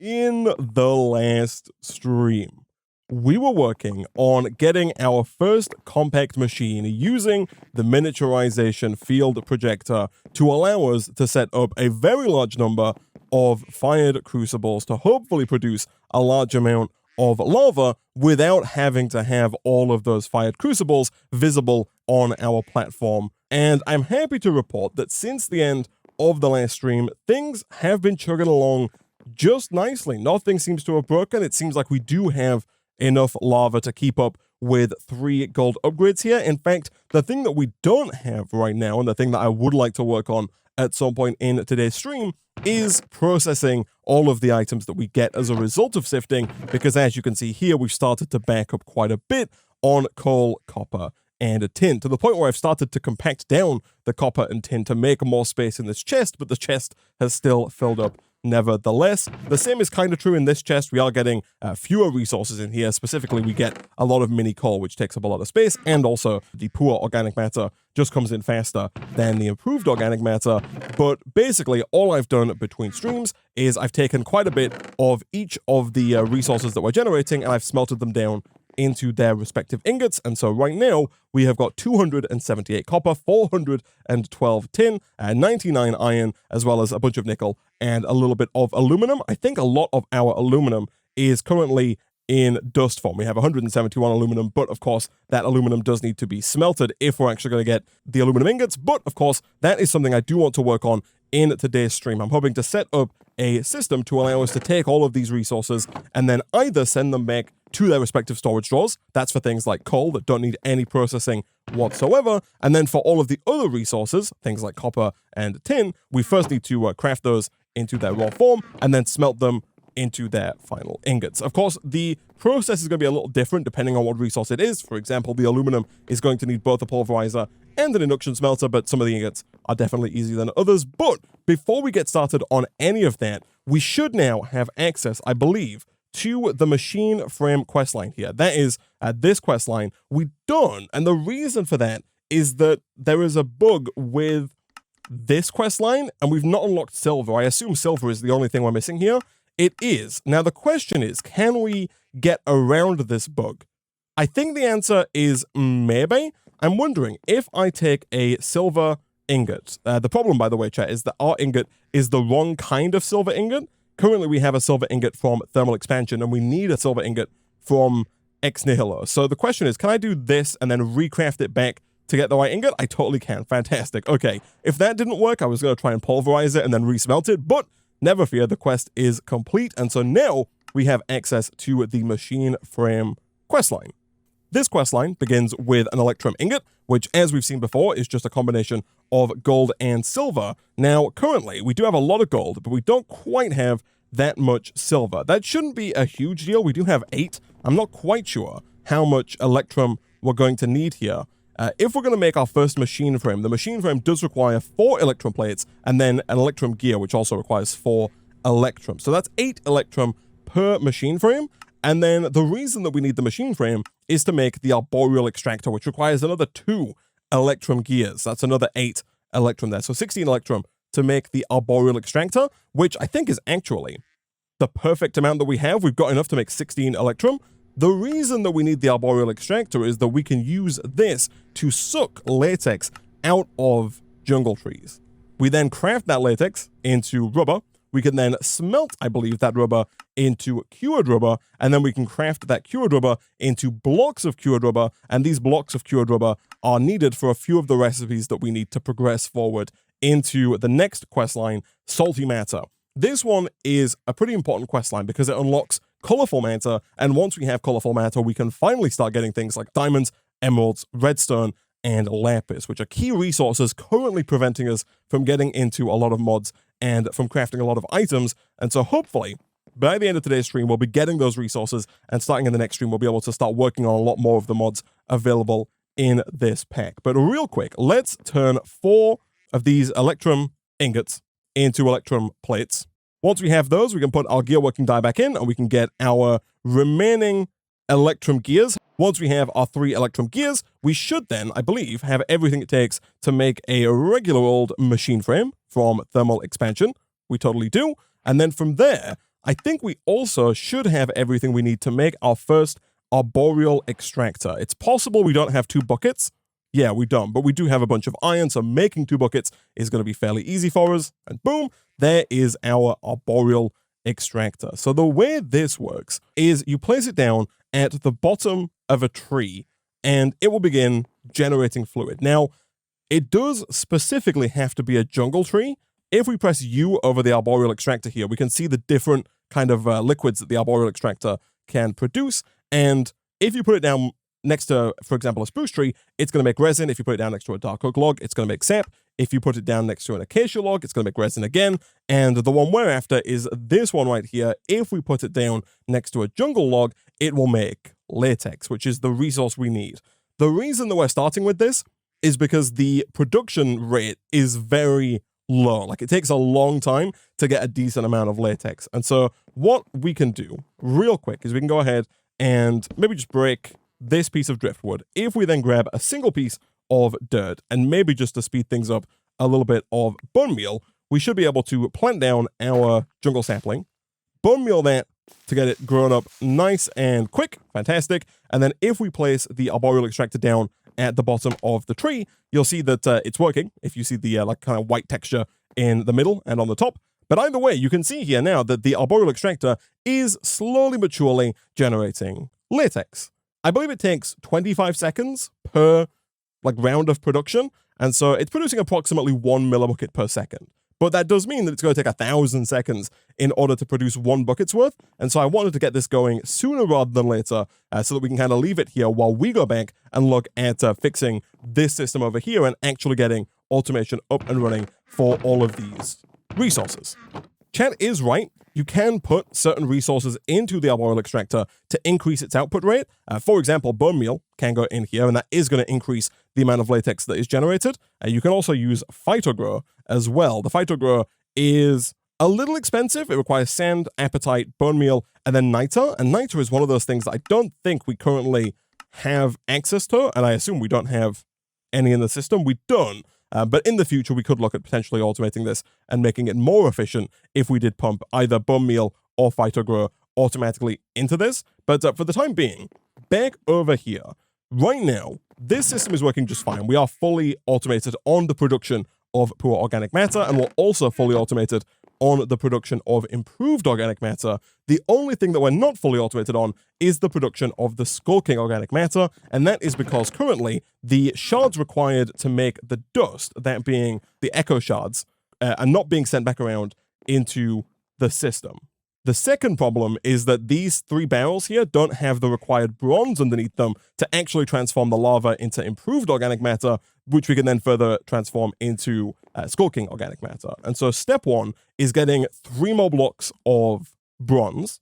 In the last stream, we were working on getting our first compact machine using the miniaturization field projector to allow us to set up a very large number of fired crucibles to hopefully produce a large amount of lava without having to have all of those fired crucibles visible on our platform. And I'm happy to report that since the end of the last stream, things have been chugging along just nicely. Nothing seems to have broken. It seems like we do have enough lava to keep up with 3 gold upgrades here. In fact, the thing that we don't have right now, and the thing that I would like to work on at some point in today's stream, is processing all of the items that we get as a result of sifting, because as you can see here, we've started to back up quite a bit on coal, copper, and tin, to the point where I've started to compact down the copper and tin to make more space in this chest, but the chest has still filled up nevertheless. The same is kind of true in this chest. We are getting fewer resources in here. Specifically, we get a lot of mini coal, which takes up a lot of space, and also the poor organic matter just comes in faster than the improved organic matter. But basically, all I've done between streams is I've taken quite a bit of each of the resources that we're generating, and I've smelted them down into their respective ingots. And so right now we have got 278 copper, 412 tin, and 99 iron, as well as a bunch of nickel and a little bit of aluminum. I think a lot of our aluminum is currently in dust form. We have 171 aluminum, but of course that aluminum does need to be smelted if we're actually going to get the aluminum ingots. But of course, that is something I do want to work on in today's stream. I'm hoping to set up a system to allow us to take all of these resources and then either send them back to their respective storage drawers. That's for things like coal that don't need any processing whatsoever. And then for all of the other resources, things like copper and tin, we first need to craft those into their raw form and then smelt them into their final ingots. Of course, the process is going to be a little different depending on what resource it is. For example, the aluminum is going to need both a pulverizer and an induction smelter, but some of the ingots are definitely easier than others. But before we get started on any of that, we should now have access, I believe, to the machine frame questline here. That is, at this questline, we don't. And the reason for that is that there is a bug with this questline, and we've not unlocked silver. I assume silver is the only thing we're missing here. It is. Now, the question is, can we get around this bug? I think the answer is maybe. I'm wondering if I take a silver ingot. The problem, by the way, chat, is that our ingot is the wrong kind of silver ingot. Currently, we have a silver ingot from thermal expansion, and we need a silver ingot from ex nihilo. So the question is, can I do this and then recraft it back to get the right ingot? I totally can. Fantastic. Okay, if that didn't work, I was going to try and pulverize it and then resmelt it, but never fear, the quest is complete, and so now we have access to the machine frame questline. This questline begins with an electrum ingot, which, as we've seen before, is just a combination of gold and silver. Now, currently, we do have a lot of gold, but we don't quite have that much silver. That shouldn't be a huge deal. We do have 8. I'm not quite sure how much electrum we're going to need here. If we're going to make our first machine frame, the machine frame does require 4 electrum plates and then an electrum gear, which also requires 4 electrum. So that's 8 electrum per machine frame. And then the reason that we need the machine frame is to make the Arboreal extractor, which requires another 2 electrum gears. That's another 8 electrum there. So 16 electrum to make the Arboreal extractor, which I think is actually the perfect amount that we have. We've got enough to make 16 electrum. The reason that we need the Arboreal extractor is that we can use this to suck latex out of jungle trees. We then craft that latex into rubber. We can then smelt, I believe, that rubber into cured rubber, and then we can craft that cured rubber into blocks of cured rubber, and these blocks of cured rubber are needed for a few of the recipes that we need to progress forward into the next questline, Salty Matter. This one is a pretty important questline because it unlocks colorful matter, and once we have colorful matter, we can finally start getting things like diamonds, emeralds, redstone, and lapis, which are key resources currently preventing us from getting into a lot of mods and from crafting a lot of items. And so hopefully, by the end of today's stream, we'll be getting those resources, and starting in the next stream, we'll be able to start working on a lot more of the mods available in this pack. But real quick, let's turn 4 of these electrum ingots into electrum plates. Once we have those, we can put our gear working die back in, and we can get our remaining electrum gears. Once we have our 3 electrum gears, we should then, I believe, have everything it takes to make a regular old machine frame from thermal expansion. We totally do. And then from there, I think we also should have everything we need to make our first Arboreal extractor. It's possible we don't have 2 buckets. Yeah, we don't, but we do have a bunch of iron, so making 2 buckets is going to be fairly easy for us. And boom, there is our Arboreal extractor. So the way this works is you place it down at the bottom of a tree, and it will begin generating fluid. Now, it does specifically have to be a jungle tree. If we press U over the Arboreal extractor here, we can see the different kind of liquids that the Arboreal extractor can produce. And if you put it down next to, for example, a spruce tree, it's going to make resin. If you put it down next to a dark oak log, it's going to make sap. If you put it down next to an acacia log, it's going to make resin again. And the one we're after is this one right here. If we put it down next to a jungle log, it will make latex, which is the resource we need. The reason that we're starting with this is because the production rate is very low. Like, it takes a long time to get a decent amount of latex. And so what we can do real quick is we can go ahead and maybe just break this piece of driftwood. If we then grab a single piece of dirt and maybe just to speed things up a little bit of bone meal, we should be able to plant down our jungle sapling, bone meal that to get it grown up nice and quick. Fantastic. And then if we place the Arboreal extractor down at the bottom of the tree, you'll see that it's working. If you see the like kind of white texture in the middle and on the top. But either way, you can see here now that the Arboreal extractor is slowly but surely generating latex. I believe it takes 25 seconds per like round of production. And so it's producing approximately 1 millibucket per second. But that does mean that it's going to take 1,000 seconds in order to produce 1 bucket's worth. And so I wanted to get this going sooner rather than later so that we can kind of leave it here while we go back and look at fixing this system over here and actually getting automation up and running for all of these resources. Chat is right. You can put certain resources into the Arboreal extractor to increase its output rate. For example, bone meal can go in here, and that is going to increase the amount of latex that is generated. You can also use phytogrow as well. The phytogrow is a little expensive. It requires sand, apatite, bone meal, and then niter. And niter is one of those things that I don't think we currently have access to, and I assume we don't have any in the system. We don't. But in the future, we could look at potentially automating this and making it more efficient if we did pump either bone meal or phytogrow automatically into this. But for the time being, back over here, right now, this system is working just fine. We are fully automated on the production of poor organic matter, and we're also fully automated on the production of improved organic matter. The only thing that we're not fully automated on is the production of the skulking organic matter, and that is because currently the shards required to make the dust, that being the echo shards, are not being sent back around into the system. The second problem is that these 3 barrels here don't have the required bronze underneath them to actually transform the lava into improved organic matter, which we can then further transform into skulking organic matter. And so step 1 is getting 3 more blocks of bronze.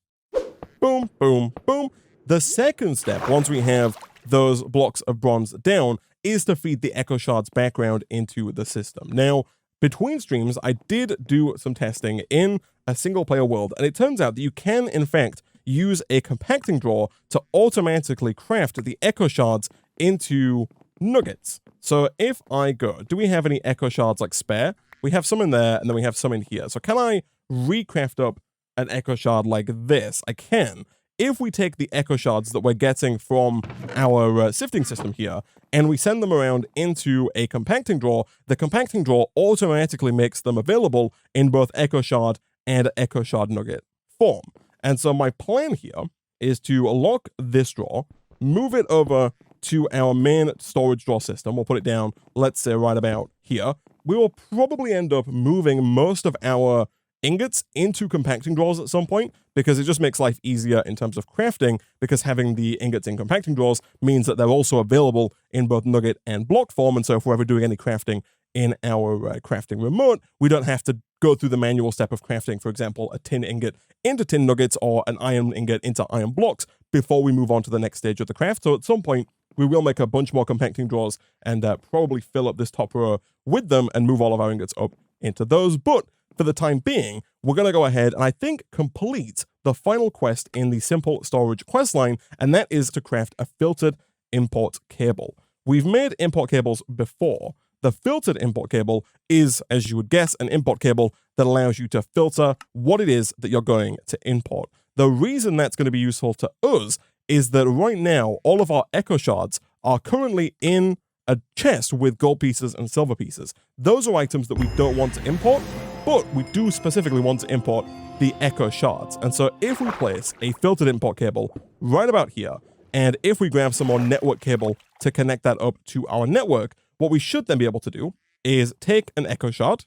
Boom, boom, boom. The second step, once we have those blocks of bronze down, is to feed the echo shards background into the system. Now, between streams, I did do some testing in a single-player world, and it turns out that you can, in fact, use a compacting drawer to automatically craft the echo shards into nuggets. So if I go, do we have any echo shards like spare? We have some in there, and then we have some in here. So can I recraft up an echo shard like this? I can. If we take the echo shards that we're getting from our sifting system here, and we send them around into a compacting drawer, the compacting drawer automatically makes them available in both echo shard and echo shard nugget form. And so my plan here is to lock this drawer, move it over to our main storage drawer system. We'll put it down, let's say right about here. We will probably end up moving most of our ingots into compacting drawers at some point, because it just makes life easier in terms of crafting, because having the ingots in compacting drawers means that they're also available in both nugget and block form. And so if we're ever doing any crafting in our crafting remote, we don't have to go through the manual step of crafting, for example, a tin ingot into tin nuggets or an iron ingot into iron blocks before we move on to the next stage of the craft. So at some point, we will make a bunch more compacting drawers and probably fill up this top row with them and move all of our ingots up into those. But for the time being, we're going to go ahead and I think complete the final quest in the simple storage questline, and that is to craft a filtered import cable. We've made import cables before, The filtered import cable is, as you would guess, an import cable that allows you to filter what it is that you're going to import. The reason that's going to be useful to us is that right now, all of our echo shards are currently in a chest with gold pieces and silver pieces. Those are items that we don't want to import, but we do specifically want to import the echo shards. And so if we place a filtered import cable right about here, and if we grab some more network cable to connect that up to our network, what we should then be able to do is take an echo shard.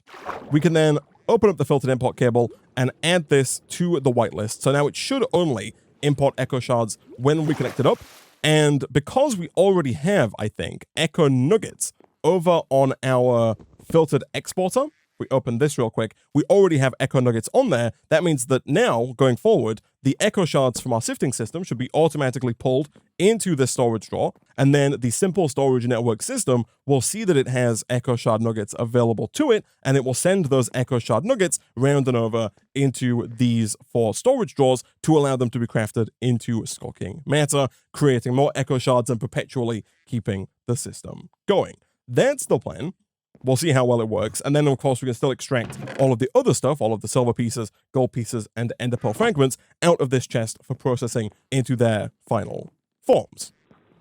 We can then open up the filtered import cable and add this to the whitelist. So now it should only import echo shards when we connect it up. And because we already have, I think, echo nuggets over on our filtered exporter, we open this real quick, we already have echo nuggets on there. That means that now, going forward, the echo shards from our sifting system should be automatically pulled into the storage drawer, and then the simple storage network system will see that it has echo shard nuggets available to it, and it will send those echo shard nuggets round and over into these 4 storage drawers to allow them to be crafted into skulking matter, creating more echo shards and perpetually keeping the system going. That's the plan. We'll see how well it works. And then, of course, we can still extract all of the other stuff, all of the silver pieces, gold pieces, and ender pearl fragments out of this chest for processing into their final forms.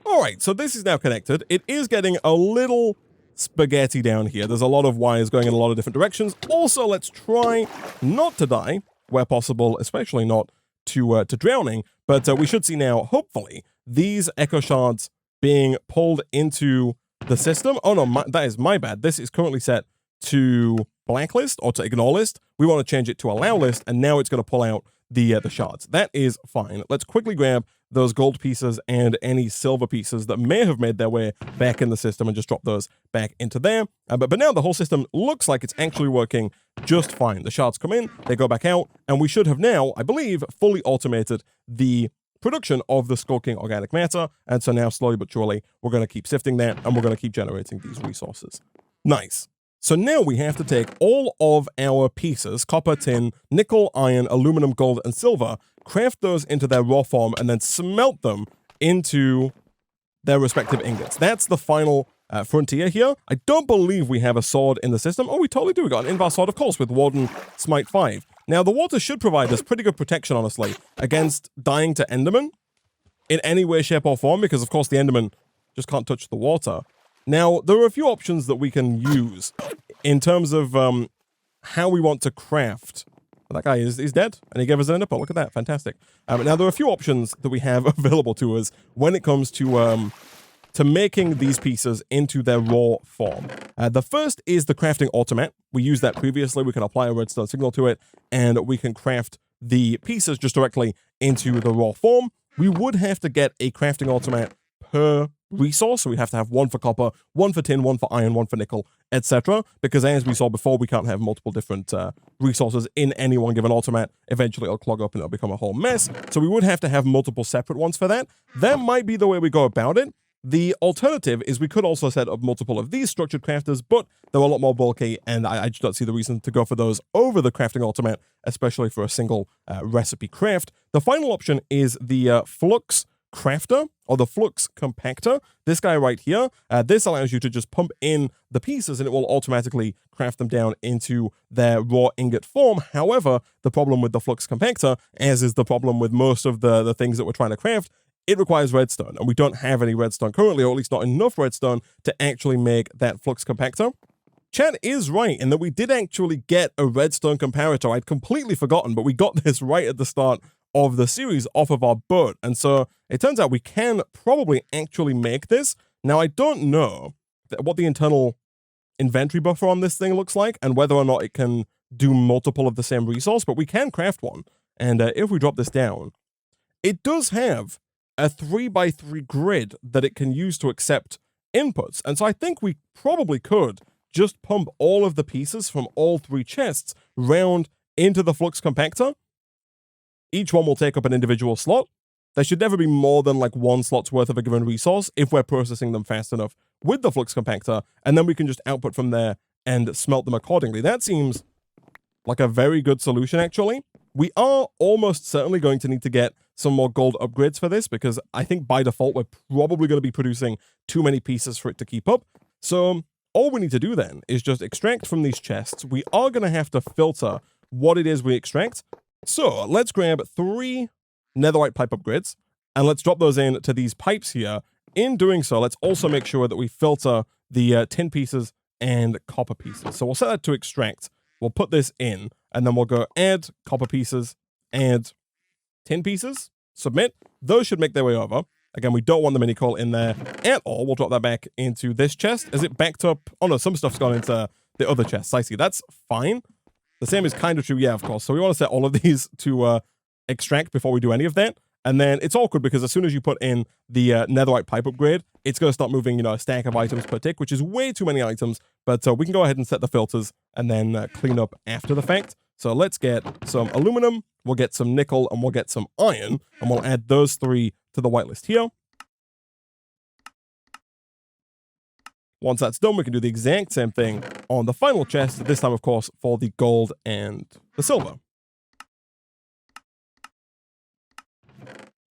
All right, so this is now connected. It is getting a little spaghetti down here. There's a lot of wires going in a lot of different directions. Also, let's try not to die where possible, especially not to drowning. But we should see now, hopefully, these echo shards being pulled into the system. Oh no, that is my bad. This is currently set to blacklist or to ignore list. We want to change it to allow list, and now it's going to pull out the shards. That is fine. Let's quickly grab those gold pieces and any silver pieces that may have made their way back in the system and just drop those back into there. But now the whole system looks like it's actually working just fine. The shards come in, they go back out, and we should have now, I believe, fully automated the production of the skulking organic matter. And so now, slowly but surely, we're going to keep sifting that, and we're going to keep generating these resources. Nice. So now we have to take all of our pieces, copper, tin, nickel, iron, aluminum, gold, and silver, craft those into their raw form, and then smelt them into their respective ingots. That's the final frontier here. I don't believe we have a sword in the system. Oh, we totally do. We got an invar sword, of course, with Warden Smite 5. Now, the water should provide us pretty good protection, honestly, against dying to Enderman in any way, shape, or form, because, of course, the Enderman just can't touch the water. Now, there are a few options that we can use in terms of how we want to craft. That guy is dead, and he gave us an ender pearl. Look at that. Fantastic. Now, there are a few options that we have available to us when it comes to making these pieces into their raw form. The first is the crafting automat. We used that previously. We can apply a redstone signal to it, and we can craft the pieces just directly into the raw form. We would have to get a crafting automat per resource, so we have to have one for copper, one for tin, one for iron, one for nickel, etc. Because as we saw before, we can't have multiple different resources in any one given automat. Eventually it'll clog up and it'll become a whole mess. So we would have to have multiple separate ones for that. That might be the way we go about it. The alternative is we could also set up multiple of these structured crafters, but they're a lot more bulky, and I just don't see the reason to go for those over the crafting automat, especially for a single recipe craft. The final option is the flux crafter, or the flux compactor. This guy right here, this allows you to just pump in the pieces and it will automatically craft them down into their raw ingot form. However, the problem with the flux compactor, as is the problem with most of the things that we're trying to craft, it requires redstone, and we don't have any redstone currently, or at least not enough redstone to actually make that flux compactor. Chat is right in that we did actually get a redstone comparator. I'd completely forgotten, but we got this right at the start of the series off of our boat, and so it turns out we can probably actually make this. Now, I don't know what the internal inventory buffer on this thing looks like, and whether or not it can do multiple of the same resource, but we can craft one. And if we drop this down, it does have a 3x3 grid that it can use to accept inputs. And so I think we probably could just pump all of the pieces from all 3 chests round into the flux compactor. Each one will take up an individual slot. There should never be more than like 1 slot's worth of a given resource if we're processing them fast enough with the flux compactor, and then we can just output from there and smelt them accordingly. That seems like a very good solution, actually. We are almost certainly going to need to get some more gold upgrades for this, because I think by default we're probably going to be producing too many pieces for it to keep up. So all we need to do then is just extract from these chests. We are going to have to filter what it is we extract. So let's grab 3 netherite pipe upgrades, and let's drop those in to these pipes here. In doing so, let's also make sure that we filter the tin pieces and copper pieces. So we'll set that to extract. We'll put this in, and then we'll go add copper pieces, add tin pieces, submit. Those should make their way over. Again, we don't want the mini coal in there at all. We'll drop that back into this chest. Is it backed up? Oh no, some stuff's gone into the other chests. I see. That's fine. The same is kind of true. Yeah, of course. So we want to set all of these to extract before we do any of that. And then it's awkward because as soon as you put in the netherite pipe upgrade, it's going to start moving, a stack of items per tick, which is way too many items. But we can go ahead and set the filters and then clean up after the fact. So let's get some aluminum, we'll get some nickel, and we'll get some iron, and we'll add those 3 to the whitelist here. Once that's done, we can do the exact same thing on the final chest, this time, of course, for the gold and the silver.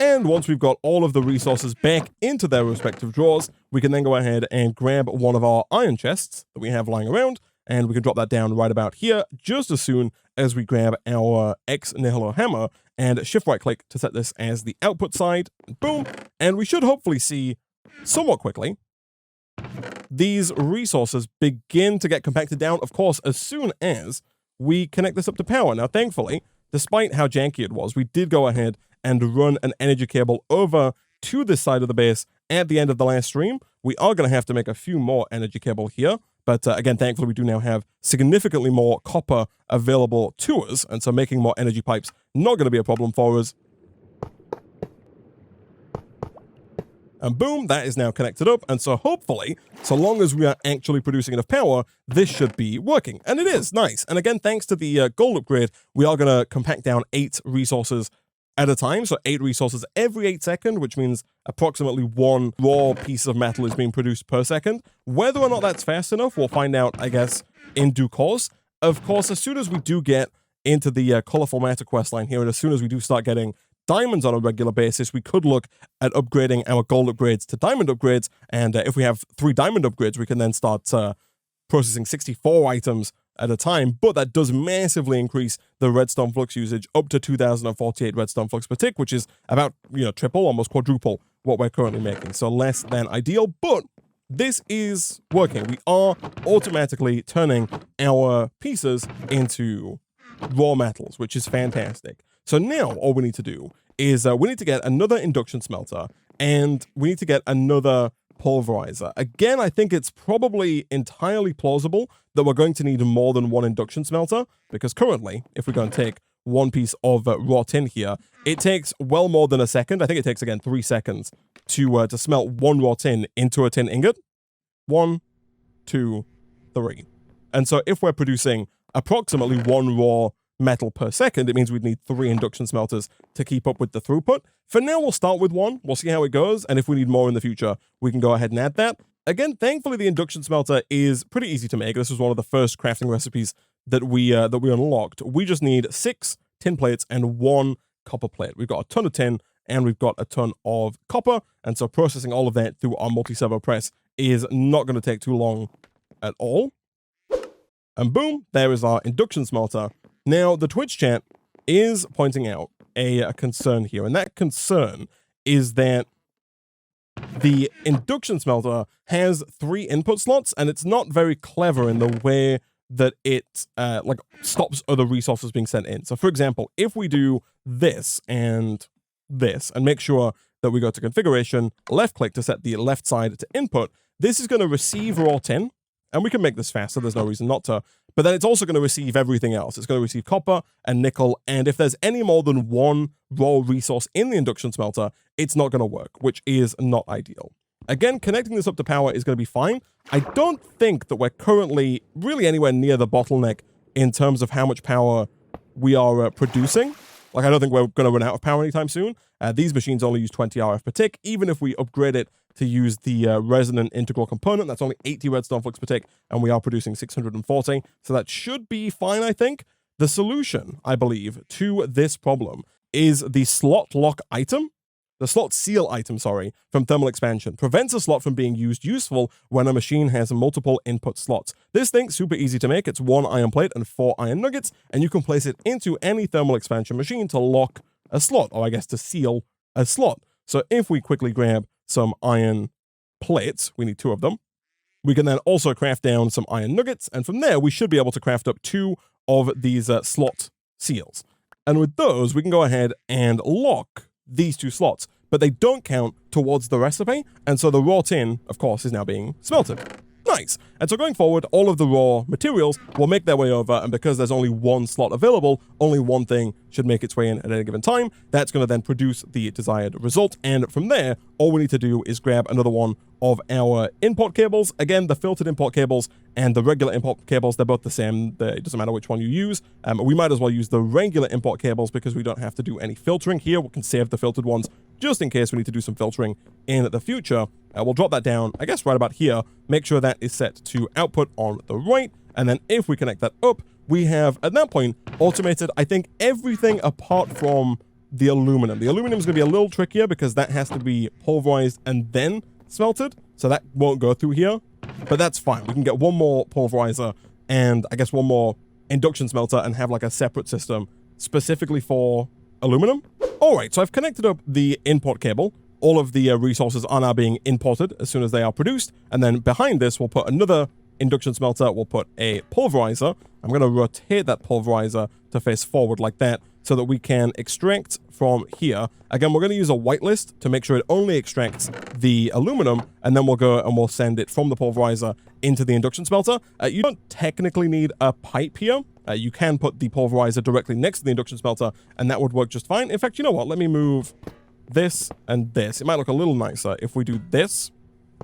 And once we've got all of the resources back into their respective drawers, we can then go ahead and grab one of our iron chests that we have lying around, and we can drop that down right about here just as soon as we grab our ex nihilo hammer and shift right click to set this as the output side. Boom. And we should hopefully see somewhat quickly these resources begin to get compacted down, of course, as soon as we connect this up to power. Now, thankfully, despite how janky it was, we did go ahead and run an energy cable over to this side of the base at the end of the last stream. We are going to have to make a few more energy cable here. But again, thankfully, we do now have significantly more copper available to us. And so making more energy pipes, not going to be a problem for us. And boom, that is now connected up. And so hopefully, so long as we are actually producing enough power, this should be working. And it is. Nice. And again, thanks to the gold upgrade, we are going to compact down 8 resources at a time. So 8 resources every 8 seconds, which means approximately 1 raw piece of metal is being produced per second. Whether or not that's fast enough, we'll find out, I guess, in due course. Of course, as soon as we do get into the colorful matter questline here, and as soon as we do start getting diamonds on a regular basis, we could look at upgrading our gold upgrades to diamond upgrades. And if we have 3 diamond upgrades, we can then start processing 64 items at a time, but that does massively increase the redstone flux usage up to 2048 redstone flux per tick, which is about, triple, almost quadruple what we're currently making. So less than ideal, but this is working. We are automatically turning our pieces into raw metals, which is fantastic. So now all we need to do is we need to get another induction smelter, and we need to get another pulverizer. Again, I think it's probably entirely plausible that we're going to need more than 1 induction smelter, because currently, if we go and take 1 piece of raw tin here, it takes well more than a second. I think it takes, again, 3 seconds to smelt 1 raw tin into a tin ingot. 1, 2, 3. And so if we're producing approximately 1 raw metal per second, it means we'd need 3 induction smelters to keep up with the throughput. For now, we'll start with 1. We'll see how it goes, and if we need more in the future, we can go ahead and add that. Again, thankfully, the induction smelter is pretty easy to make. This was one of the first crafting recipes that we unlocked. We just need 6 tin plates and 1 copper plate. We've got a ton of tin, and we've got a ton of copper, and so processing all of that through our multi-servo press is not going to take too long at all. And boom, there is our induction smelter. Now, the Twitch chat is pointing out a concern here, and that concern is that the induction smelter has 3 input slots, and it's not very clever in the way that it stops other resources being sent in. So, for example, if we do this and make sure that we go to configuration, left-click to set the left side to input, this is going to receive raw tin, and we can make this faster, there's no reason not to, but then it's also going to receive everything else. It's going to receive copper and nickel, and if there's any more than 1 raw resource in the induction smelter, it's not going to work, which is not ideal. Again, connecting this up to power is going to be fine. I don't think that we're currently really anywhere near the bottleneck in terms of how much power we are producing. I don't think we're going to run out of power anytime soon. These machines only use 20 RF per tick. Even if we upgrade it to use the resonant integral component, that's only 80 redstone flux per tick, and we are producing 640. So that should be fine, I think. The solution, I believe, to this problem is the slot lock item. slot seal item, from thermal expansion. Prevents a slot from being useful when a machine has multiple input slots. This thing's super easy to make. It's 1 iron plate and 4 iron nuggets, and you can place it into any thermal expansion machine to lock a slot, or I guess to seal a slot. So if we quickly grab some iron plates, we need 2 of them, we can then also craft down some iron nuggets, and from there we should be able to craft up 2 of these slot seals. And with those, we can go ahead and lock these 2 slots, but they don't count towards the recipe, and so the raw tin, of course, is now being smelted. Nice. And so going forward, all of the raw materials will make their way over, and because there's only 1 slot available, only 1 thing should make its way in at any given time. That's going to then produce the desired result, and from there, all we need to do is grab another one of our import cables. Again, the filtered import cables and the regular import cables, they're both the same. It doesn't matter which one you use. We might as well use the regular import cables because we don't have to do any filtering here. We can save the filtered ones just in case we need to do some filtering in the future. We'll drop that down, I guess, right about here. Make sure that is set to output on the right. And then if we connect that up, we have, at that point, automated, I think, everything apart from the aluminum. The aluminum is going to be a little trickier because that has to be pulverized and then smelted. So that won't go through here. But that's fine. We can get 1 more pulverizer and, I guess, 1 more induction smelter and have, like, a separate system specifically for aluminum. All right, so I've connected up the import cable. All of the resources are now being imported as soon as they are produced. And then behind this, we'll put another induction smelter. We'll put a pulverizer. I'm going to rotate that pulverizer to face forward like that so that we can extract from here. Again, we're going to use a whitelist to make sure it only extracts the aluminum, and then we'll go and we'll send it from the pulverizer into the induction smelter. You don't technically need a pipe here. You can put the pulverizer directly next to the induction smelter, and that would work just fine. In fact, you know what? Let me move this and this. It might look a little nicer if we do this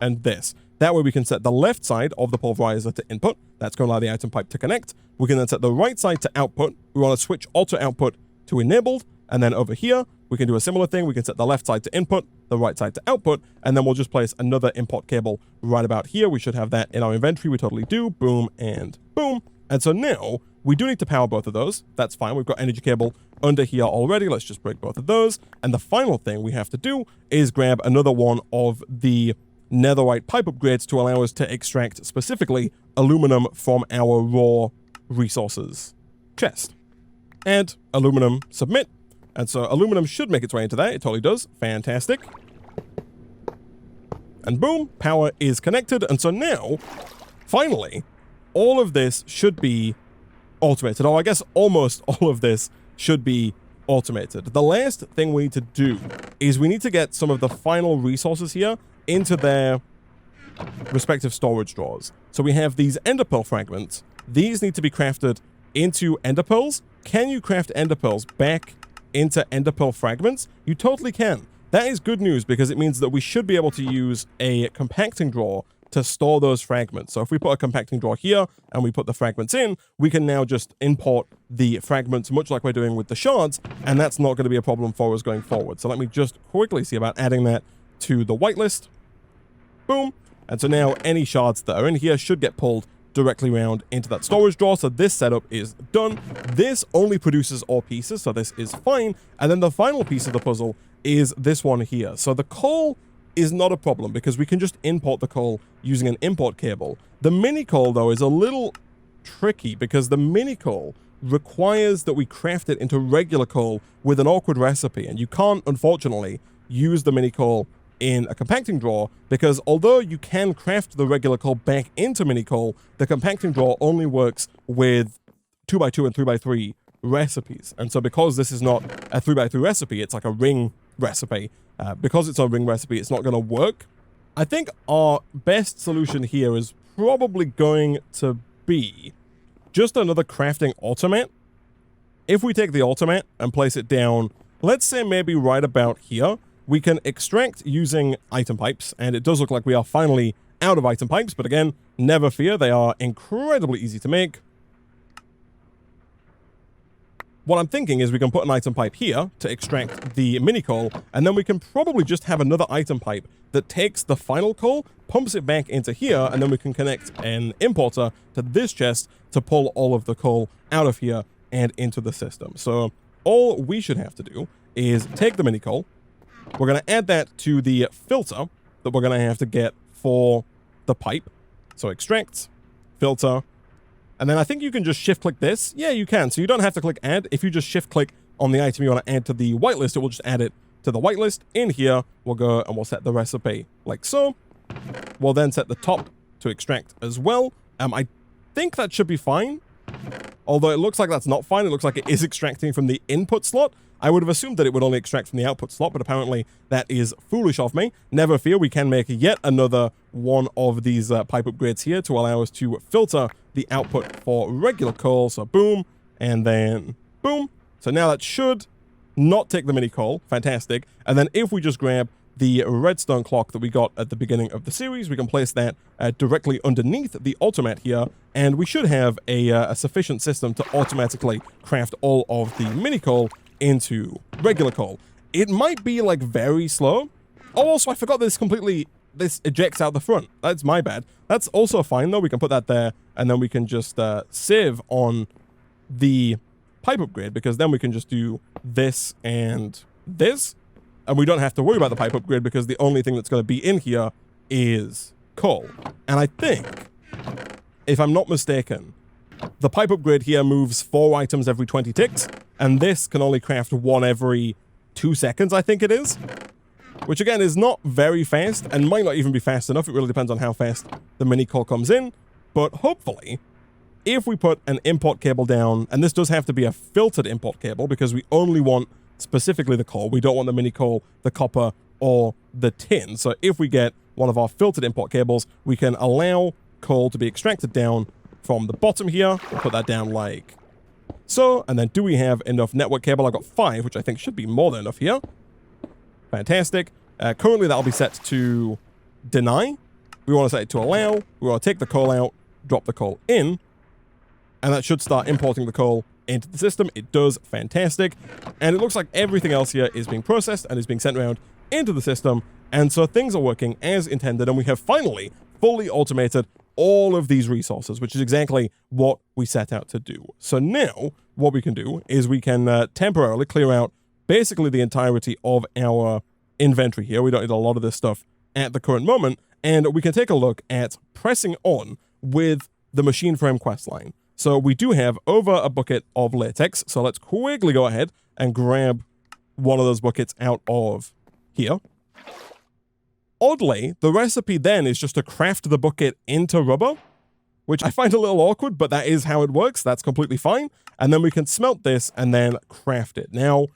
and this. That way we can set the left side of the pulverizer to input. That's going to allow the item pipe to connect. We can then set the right side to output. We want to switch auto output to enabled. And then over here, we can do a similar thing. We can set the left side to input, the right side to output, and then we'll just place another import cable right about here. We should have that in our inventory. We totally do. Boom and boom. And so now we do need to power both of those. That's fine. We've got energy cable under here already. Let's just break both of those. And the final thing we have to do is grab another one of the netherite pipe upgrades to allow us to extract specifically aluminum from our raw resources chest. Add aluminum, submit. And so aluminum should make its way into that. It totally does. Fantastic. And boom, power is connected. And so now, finally, all of this should be automated. Or I guess almost all of this should be automated. The last thing we need to do is we need to get some of the final resources here into their respective storage drawers. So we have these ender pearl fragments. These need to be crafted into ender pearls. Can you craft ender pearls back into ender pearl fragments? You totally can. That is good news because it means that we should be able to use a compacting drawer to store those fragments. So if we put a compacting drawer here and we put the fragments in, we can now just import the fragments much like we're doing with the shards, and that's not going to be a problem for us going forward. So let me just quickly see about adding that to the whitelist. Boom. And so now any shards that are in here should get pulled directly around into that storage drawer. So this setup is done. This only produces ore pieces, so this is fine. And then the final piece of the puzzle is this one here. So the coal is not a problem because we can just import the coal using an import cable. The mini coal, though, is a little tricky because the mini coal requires that we craft it into regular coal with an awkward recipe. And you can't, unfortunately, use the mini coal in a compacting drawer because although you can craft the regular coal back into mini coal, the compacting drawer only works with 2x2 and 3x3 recipes. And so because this is not a 3x3 recipe, it's like a ring recipe. Because it's a ring recipe, it's not going to work. I think our best solution here is probably going to be just another crafting automat. If we take the automat and place it down, let's say maybe right about here, we can extract using item pipes, and it does look like we are finally out of item pipes, but again, never fear, they are incredibly easy to make. What I'm thinking is we can put an item pipe here to extract the mini coal, and then we can probably just have another item pipe that takes the final coal, pumps it back into here, and then we can connect an importer to this chest to pull all of the coal out of here and into the system. So all we should have to do is take the mini coal, we're going to add that to the filter that we're going to have to get for the pipe. So extract, filter, and then I think you can just shift-click this. Yeah, you can. So you don't have to click add. If you just shift-click on the item you want to add to the whitelist, it will just add it to the whitelist. In here, we'll go and we'll set the recipe like so. We'll then set the top to extract as well. I think that should be fine. Although it looks like that's not fine. It looks like it is extracting from the input slot. I would have assumed that it would only extract from the output slot, but apparently that is foolish of me. Never fear, we can make yet another one of these pipe upgrades here to allow us to filter the output for regular coal. So boom, and then boom. So now that should not take the mini coal. Fantastic. And then if we just grab the redstone clock that we got at the beginning of the series, we can place that directly underneath the automat here, and we should have a sufficient system to automatically craft all of the mini coal into regular coal. It might be like very slow. Oh, also I forgot this ejects out the front. That's my bad. That's also fine though. We can put that there, and then we can just sieve on the pipe upgrade, because then we can just do this and this, and we don't have to worry about the pipe upgrade because the only thing that's going to be in here is coal. And I think, if I'm not mistaken, the pipe upgrade here moves 4 items every 20 ticks, and this can only craft 1 every 2 seconds, I think it is. Which again is not very fast, and might not even be fast enough. It really depends on how fast the mini coal comes in. But hopefully, if we put an import cable down, and this does have to be a filtered import cable because we only want specifically the coal. We don't want the mini coal, the copper, or the tin. So if we get one of our filtered import cables, we can allow coal to be extracted down from the bottom here. We'll put that down like so. And then do we have enough network cable? I've got 5, which I think should be more than enough here. Fantastic. Currently that'll be set to deny. We want to set it to allow. We want to take the coal out, drop the coal in, and that should start importing the coal into the system. It does. Fantastic. And it looks like everything else here is being processed and is being sent around into the system. And so things are working as intended, and we have finally fully automated all of these resources, which is exactly what we set out to do. So now what we can do is we can temporarily clear out basically the entirety of our inventory here. We don't need a lot of this stuff at the current moment, and we can take a look at pressing on with the machine frame questline. So we do have over a bucket of latex, so let's quickly go ahead and grab one of those buckets out of here. Oddly, the recipe then is just to craft the bucket into rubber, which I find a little awkward, but that is how it works. That's completely fine. And then we can smelt this and then craft it. Now,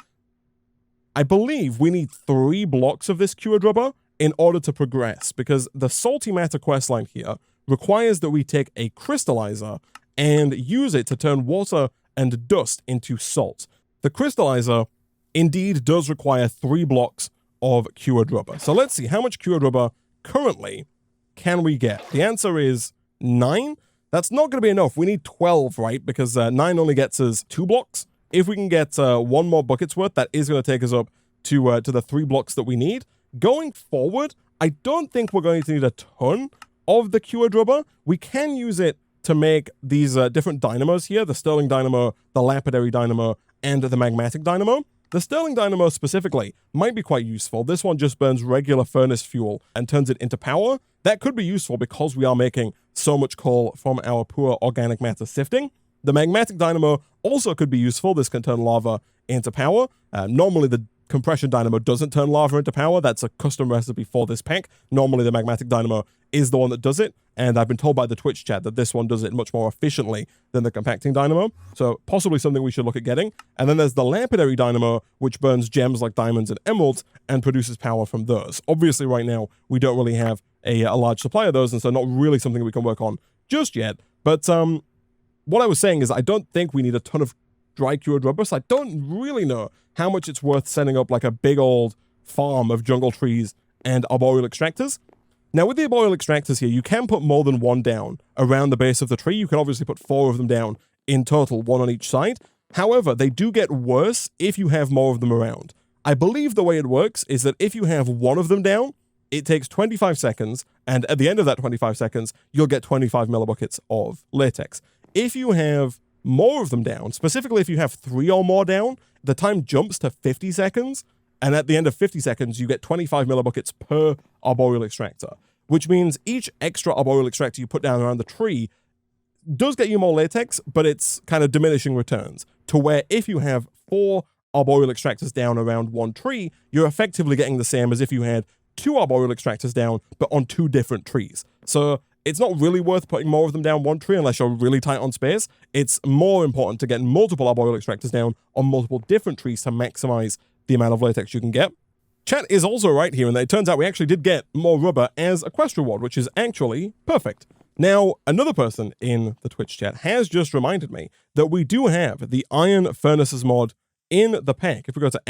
I believe we need 3 blocks of this cured rubber in order to progress, because the salty matter questline here requires that we take a crystallizer and use it to turn water and dust into salt. The crystallizer indeed does require 3 blocks of cured rubber. So let's see, how much cured rubber currently can we get? The answer is 9. That's not going to be enough. We need 12, right? Because 9 only gets us 2 blocks. If we can get 1 more bucket's worth, that is going to take us up to the 3 blocks that we need. Going forward, I don't think we're going to need a ton of the cured rubber. We can use it to make these different dynamos here, the Stirling Dynamo, the Lapidary Dynamo, and the Magmatic Dynamo. The Stirling Dynamo specifically might be quite useful. This one just burns regular furnace fuel and turns it into power. That could be useful because we are making so much coal from our poor organic matter sifting. The Magmatic Dynamo also could be useful. This can turn lava into power. Normally the Compression Dynamo doesn't turn lava into power. That's a custom recipe for this pack. Normally the Magmatic Dynamo is the one that does it, and I've been told by the Twitch chat that this one does it much more efficiently than the Compacting Dynamo, so possibly something we should look at getting. And then there's the Lapidary Dynamo, which burns gems like diamonds and emeralds and produces power from those. Obviously right now we don't really have a large supply of those, and so not really something we can work on just yet. But what I was saying is I don't think we need a ton of dry cured rubber, so I don't really know how much it's worth setting up like a big old farm of jungle trees and arboreal extractors. Now with the arboreal extractors here, you can put more than 1 down around the base of the tree. You can obviously put 4 of them down in total, 1 on each side. However, they do get worse if you have more of them around. I believe the way it works is that if you have 1 of them down, it takes 25 seconds, and at the end of that 25 seconds, you'll get 25 millibuckets of latex. If you have more of them down, specifically if you have 3 or more down, the time jumps to 50 seconds, and at the end of 50 seconds, you get 25 millibuckets per arboreal extractor, which means each extra arboreal extractor you put down around the tree does get you more latex, but it's kind of diminishing returns, to where if you have 4 arboreal extractors down around one tree, you're effectively getting the same as if you had 2 arboreal extractors down, but on 2 different trees. So it's not really worth putting more of them down one tree unless you're really tight on space. It's more important to get multiple arboreal extractors down on multiple different trees to maximize the amount of latex you can get. Chat is also right here, and it turns out we actually did get more rubber as a quest reward, which is actually perfect. Now, another person in the Twitch chat has just reminded me that we do have the Iron Furnaces mod in the pack. If we go to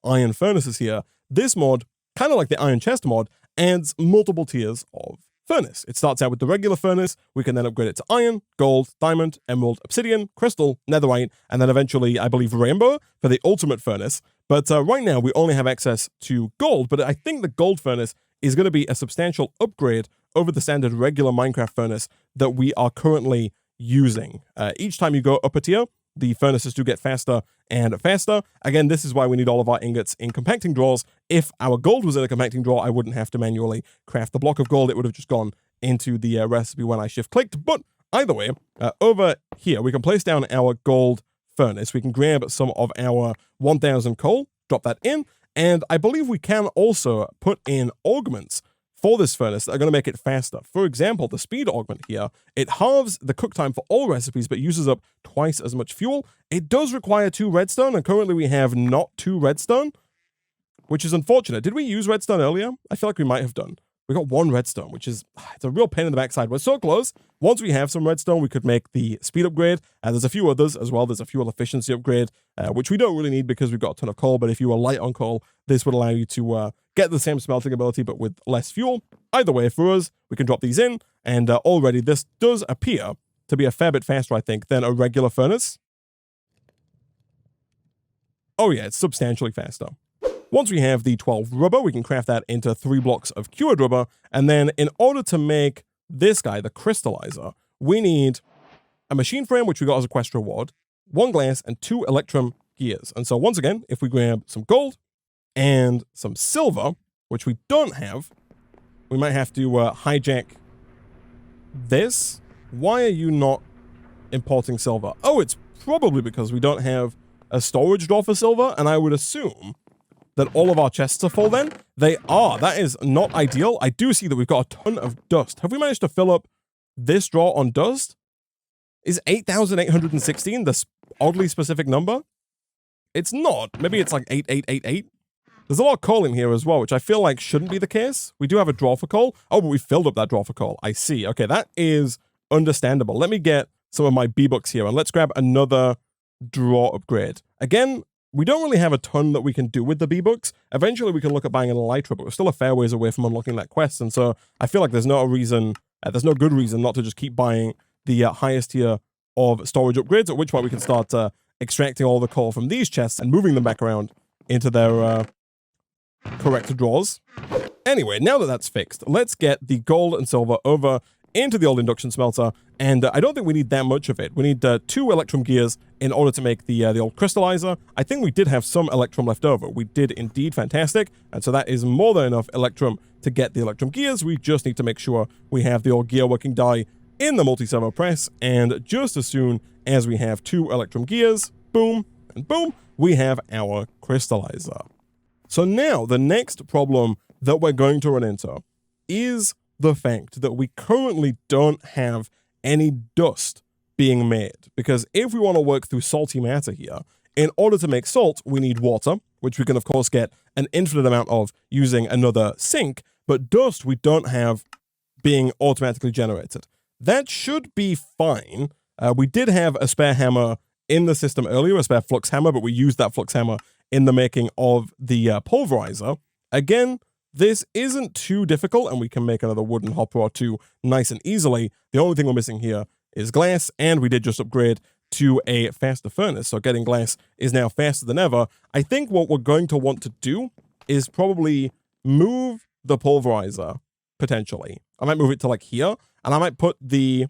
@Iron Furnaces here, this mod, kind of like the Iron Chest mod, adds multiple tiers of furnace. It starts out with the regular furnace. We can then upgrade it to iron, gold, diamond, emerald, obsidian, crystal, netherite, and then eventually, I believe, rainbow for the ultimate furnace. But right now, we only have access to gold, but I think the gold furnace is going to be a substantial upgrade over the standard regular Minecraft furnace that we are currently using. Each time you go up a tier, the furnaces do get faster and faster. Again, this is why we need all of our ingots in compacting drawers. If our gold was in a compacting drawer, I wouldn't have to manually craft the block of gold. It would have just gone into the recipe when I shift-clicked. But either way, over here, we can place down our gold furnace. We can grab some of our 1000 coal, drop that in, and I believe we can also put in augments for this furnace that are going to make it faster. For example, the speed augment here, it halves the cook time for all recipes, but uses up twice as much fuel. It does require 2 redstone, and currently we have not 2 redstone, which is unfortunate. Did we use redstone earlier? I feel like we might have done. We got 1 redstone, which is, it's a real pain in the backside. We're so close. Once we have some redstone, we could make the speed upgrade. There's a few others as well. There's a fuel efficiency upgrade, which we don't really need because we've got a ton of coal. But if you are light on coal, this would allow you to get the same smelting ability, but with less fuel. Either way, for us, we can drop these in. And already this does appear to be a fair bit faster, I think, than a regular furnace. Oh yeah, it's substantially faster. Once we have the 12 rubber, we can craft that into 3 blocks of cured rubber. And then in order to make this guy, the crystallizer, we need a machine frame, which we got as a quest reward, 1 glass, and 2 electrum gears. And so once again, if we grab some gold and some silver, which we don't have, we might have to hijack this. Why are you not importing silver? Oh, it's probably because we don't have a storage drawer for silver, and I would assume that all of our chests are full then? They are. That is not ideal. I do see that we've got a ton of dust. Have we managed to fill up this drawer on dust? Is 8,816 the oddly specific number? It's not. Maybe it's like 8888. There's a lot of coal in here as well, which I feel like shouldn't be the case. We do have a drawer for coal. Oh, but we filled up that drawer for coal. I see. Okay, that is understandable. Let me get some of my B-Bucks here, and let's grab another drawer upgrade. Again, we don't really have a ton that we can do with the B-Bucks. Eventually, we can look at buying an Elytra, but we're still a fair ways away from unlocking that quest, and so I feel like there's no good reason not to just keep buying the highest tier of storage upgrades, at which point we can start extracting all the coal from these chests and moving them back around into their correct drawers. Anyway, now that that's fixed, let's get the gold and silver over into the old induction smelter, and I don't think we need that much of it. We need 2 electrum gears in order to make the old crystallizer. I think we did have some electrum left over. We did indeed, fantastic, and so that is more than enough electrum to get the electrum gears. We just need to make sure we have the old gear working die in the multi-servo press, and just as soon as we have 2 electrum gears, boom, and boom, we have our crystallizer. So now, the next problem that we're going to run into is the fact that we currently don't have any dust being made. Because if we want to work through salty matter here, in order to make salt, we need water, which we can of course get an infinite amount of using another sink, but dust we don't have being automatically generated. That should be fine. We did have a spare hammer in the system earlier, a spare flux hammer, but we used that flux hammer in the making of the pulverizer. Again, this isn't too difficult, and we can make another wooden hopper or 2 nice and easily. The only thing we're missing here is glass, and we did just upgrade to a faster furnace, so getting glass is now faster than ever. I think what we're going to want to do is probably move the pulverizer, potentially. I might move it to like here, and I might put the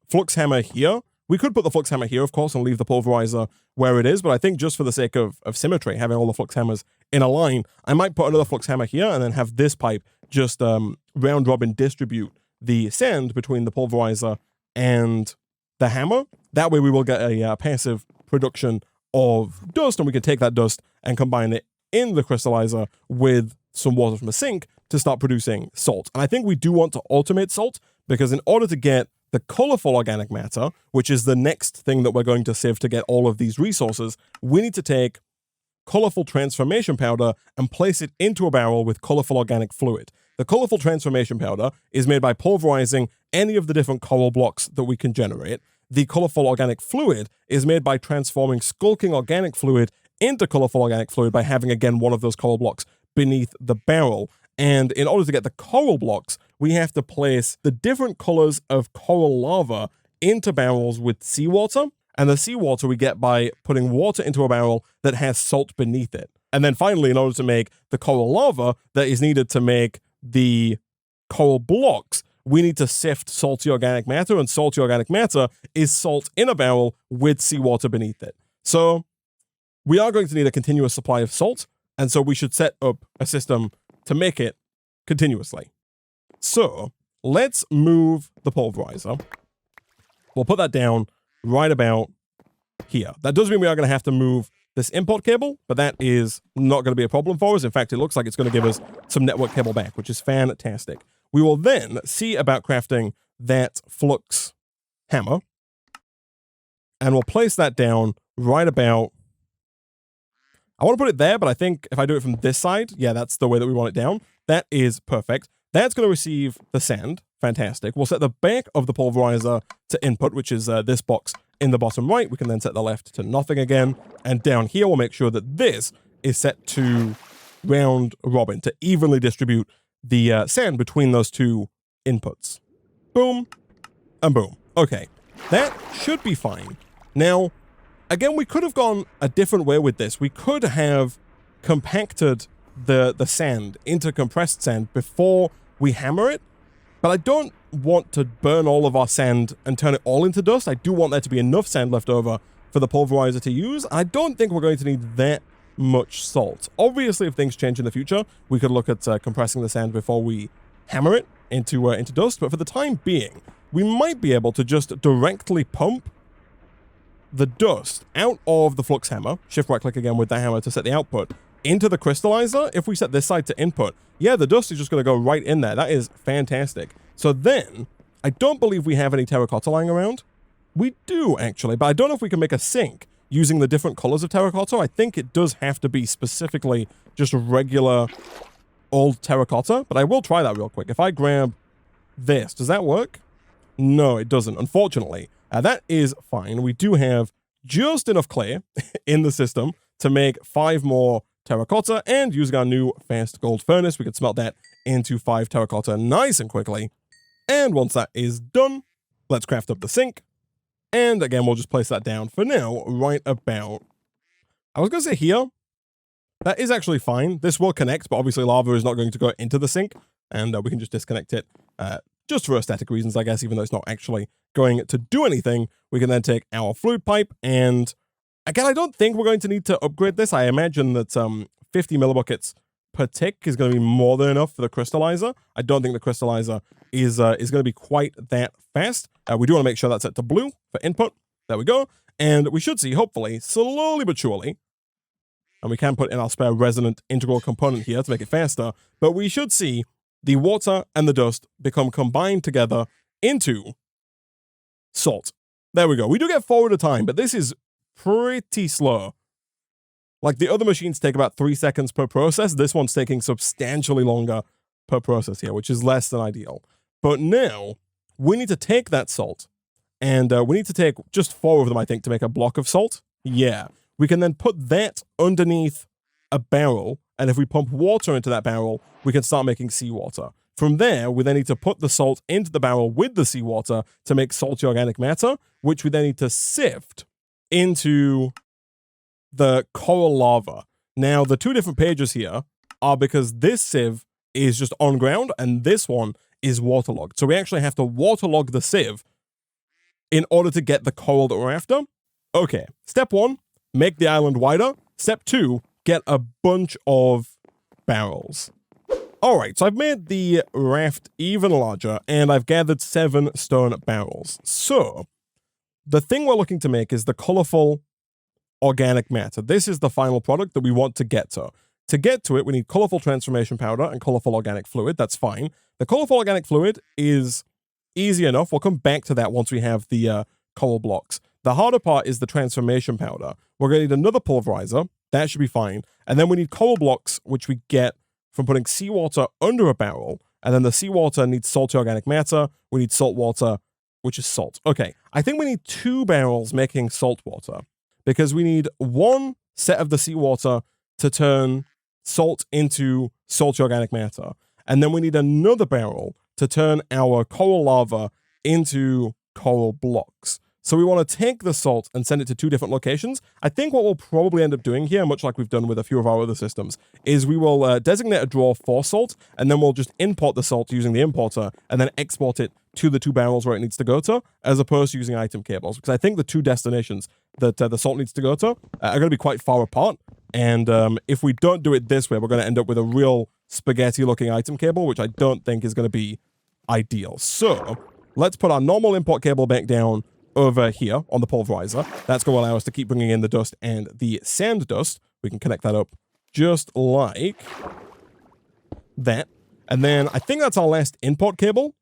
flux hammer here. We could put the flux hammer here, of course, and leave the pulverizer where it is, but I think just for the sake of symmetry, having all the flux hammers in a line, I might put another flux hammer here and then have this pipe just round robin distribute the sand between the pulverizer and the hammer. That way we will get a passive production of dust, and we can take that dust and combine it in the crystallizer with some water from a sink to start producing salt. And I think we do want to automate salt, because in order to get the colorful organic matter, which is the next thing that we're going to sieve to get all of these resources, we need to take colorful transformation powder and place it into a barrel with colorful organic fluid. The colorful transformation powder is made by pulverizing any of the different coral blocks that we can generate. The colorful organic fluid is made by transforming skulking organic fluid into colorful organic fluid by having, again, one of those coral blocks beneath the barrel. And in order to get the coral blocks, we have to place the different colors of coral lava into barrels with seawater. And the seawater we get by putting water into a barrel that has salt beneath it. And then finally, in order to make the coral lava that is needed to make the coral blocks, we need to sift salty organic matter, and salty organic matter is salt in a barrel with seawater beneath it. So we are going to need a continuous supply of salt, and so we should set up a system to make it continuously. So let's move the pulverizer. We'll put that down right about here. That does mean we are going to have to move this import cable, but that is not going to be a problem for us. In fact, it looks like it's going to give us some network cable back, which is fantastic. We will then see about crafting that flux hammer, and we'll place that down right about... I want to put it there, but I think if I do it from this side, yeah, that's the way that we want it down. That is perfect. That's going to receive the sand. Fantastic. We'll set the back of the pulverizer to input, which is this box in the bottom right. We can then set the left to nothing again. And down here, we'll make sure that this is set to round robin to evenly distribute the sand between those two inputs. Boom and boom. Okay, that should be fine. Now, again, we could have gone a different way with this. We could have compacted the sand into compressed sand before we hammer it, but I don't want to burn all of our sand and turn it all into dust. I do want there to be enough sand left over for the pulverizer to use. I don't think we're going to need that much salt. Obviously, if things change in the future, we could look at compressing the sand before we hammer it into dust, but for the time being, we might be able to just directly pump the dust out of the flux hammer, shift right click again with the hammer to set the output, into the crystallizer. If we set this side to input, yeah, the dust is just going to go right in there. That is fantastic. So then, I don't believe we have any terracotta lying around. We do, actually, but I don't know if we can make a sink using the different colors of terracotta. I think it does have to be specifically just regular old terracotta, but I will try that real quick. If I grab this, does that work? No, it doesn't, unfortunately. That is fine. We do have just enough clay in the system to make 5 more terracotta, and using our new fast gold furnace, we could smelt that into 5 terracotta nice and quickly. And once that is done, let's craft up the sink. And again, we'll just place that down for now, right about... I was going to say here. That is actually fine. This will connect, but obviously lava is not going to go into the sink, and we can just disconnect it just for aesthetic reasons, I guess, even though it's not actually going to do anything. We can then take our fluid pipe, and again, I don't think we're going to need to upgrade this. I imagine that 50 millibuckets per tick is going to be more than enough for the crystallizer. I don't think the crystallizer is going to be quite that fast. We do want to make sure that's set to blue for input. There we go. And we should see, hopefully, slowly but surely, and we can put in our spare resonant integral component here to make it faster, but we should see the water and the dust become combined together into salt. There we go. We do get 4 at a time, but this is pretty slow. Like, the other machines take about 3 seconds per process. This one's taking substantially longer per process here, which is less than ideal. But now, we need to take that salt, and we need to take just 4 of them, I think, to make a block of salt. Yeah. We can then put that underneath a barrel, and if we pump water into that barrel, we can start making seawater. From there, we then need to put the salt into the barrel with the seawater to make salty organic matter, which we then need to sift into the coral lava. Now, the 2 different pages here are because this sieve is just on ground, and this one is waterlogged. So we actually have to waterlog the sieve in order to get the coral that we're after. Okay, step 1, make the island wider. Step 2, get a bunch of barrels. All right, so I've made the raft even larger, and I've gathered 7 stone barrels. So the thing we're looking to make is the colorful organic matter. This is the final product that we want to get to. To get to it, we need colorful transformation powder and colorful organic fluid. That's fine. The colorful organic fluid is easy enough. We'll come back to that once we have the coral blocks. The harder part is the transformation powder. We're going to need another pulverizer. That should be fine. And then we need coral blocks, which we get from putting seawater under a barrel. And then the seawater needs salty organic matter. We need salt water, which is salt. Okay, I think we need 2 barrels making salt water, because we need 1 set of the seawater to turn salt into salty organic matter. And then we need another barrel to turn our coral lava into coral blocks. So we want to take the salt and send it to 2 different locations. I think what we'll probably end up doing here, much like we've done with a few of our other systems, is we will designate a drawer for salt, and then we'll just import the salt using the importer, and then export it to the 2 barrels where it needs to go to, as opposed to using item cables. Because I think the 2 destinations that the salt needs to go to are going to be quite far apart. And if we don't do it this way, we're going to end up with a real spaghetti-looking item cable, which I don't think is going to be ideal. So let's put our normal import cable back down over here on the pulverizer. That's going to allow us to keep bringing in the dust and the sand dust. We can connect that up just like that. And then I think that's our last import cable.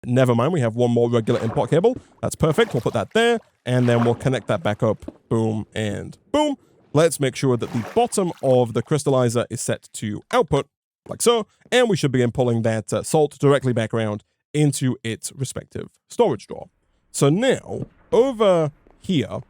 Never mind, we have 1 more regular import cable. That's perfect. We'll put that there, and then we'll connect that back up. Boom and boom. Let's make sure that the bottom of the crystallizer is set to output, like so, and we should begin pulling that salt directly back around into its respective storage drawer. So now, over here,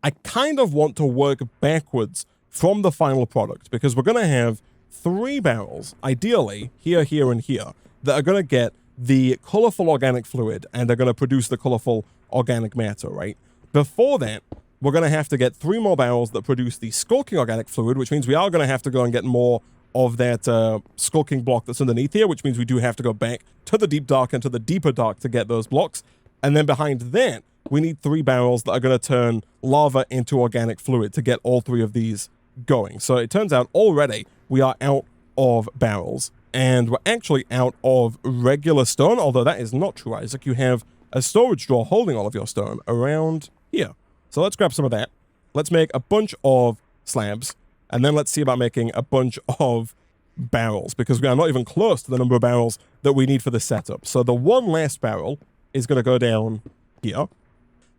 I kind of want to work backwards from the final product, because we're going to have 3 barrels, ideally, here, here, and here, that are going to get the colorful organic fluid, and they're going to produce the colorful organic matter, right? Before that, we're going to have to get 3 more barrels that produce the skulking organic fluid, which means we are going to have to go and get more of that skulking block that's underneath here, which means we do have to go back to the deep dark and to the deeper dark to get those blocks. And then behind that, we need 3 barrels that are going to turn lava into organic fluid to get all 3 of these going. So it turns out already we are out of barrels, and we're actually out of regular stone, although that is not true, Isaac. You have a storage drawer holding all of your stone around here. So let's grab some of that. Let's make a bunch of slabs, and then let's see about making a bunch of barrels, because we are not even close to the number of barrels that we need for the setup. So the 1 last barrel is going to go down here.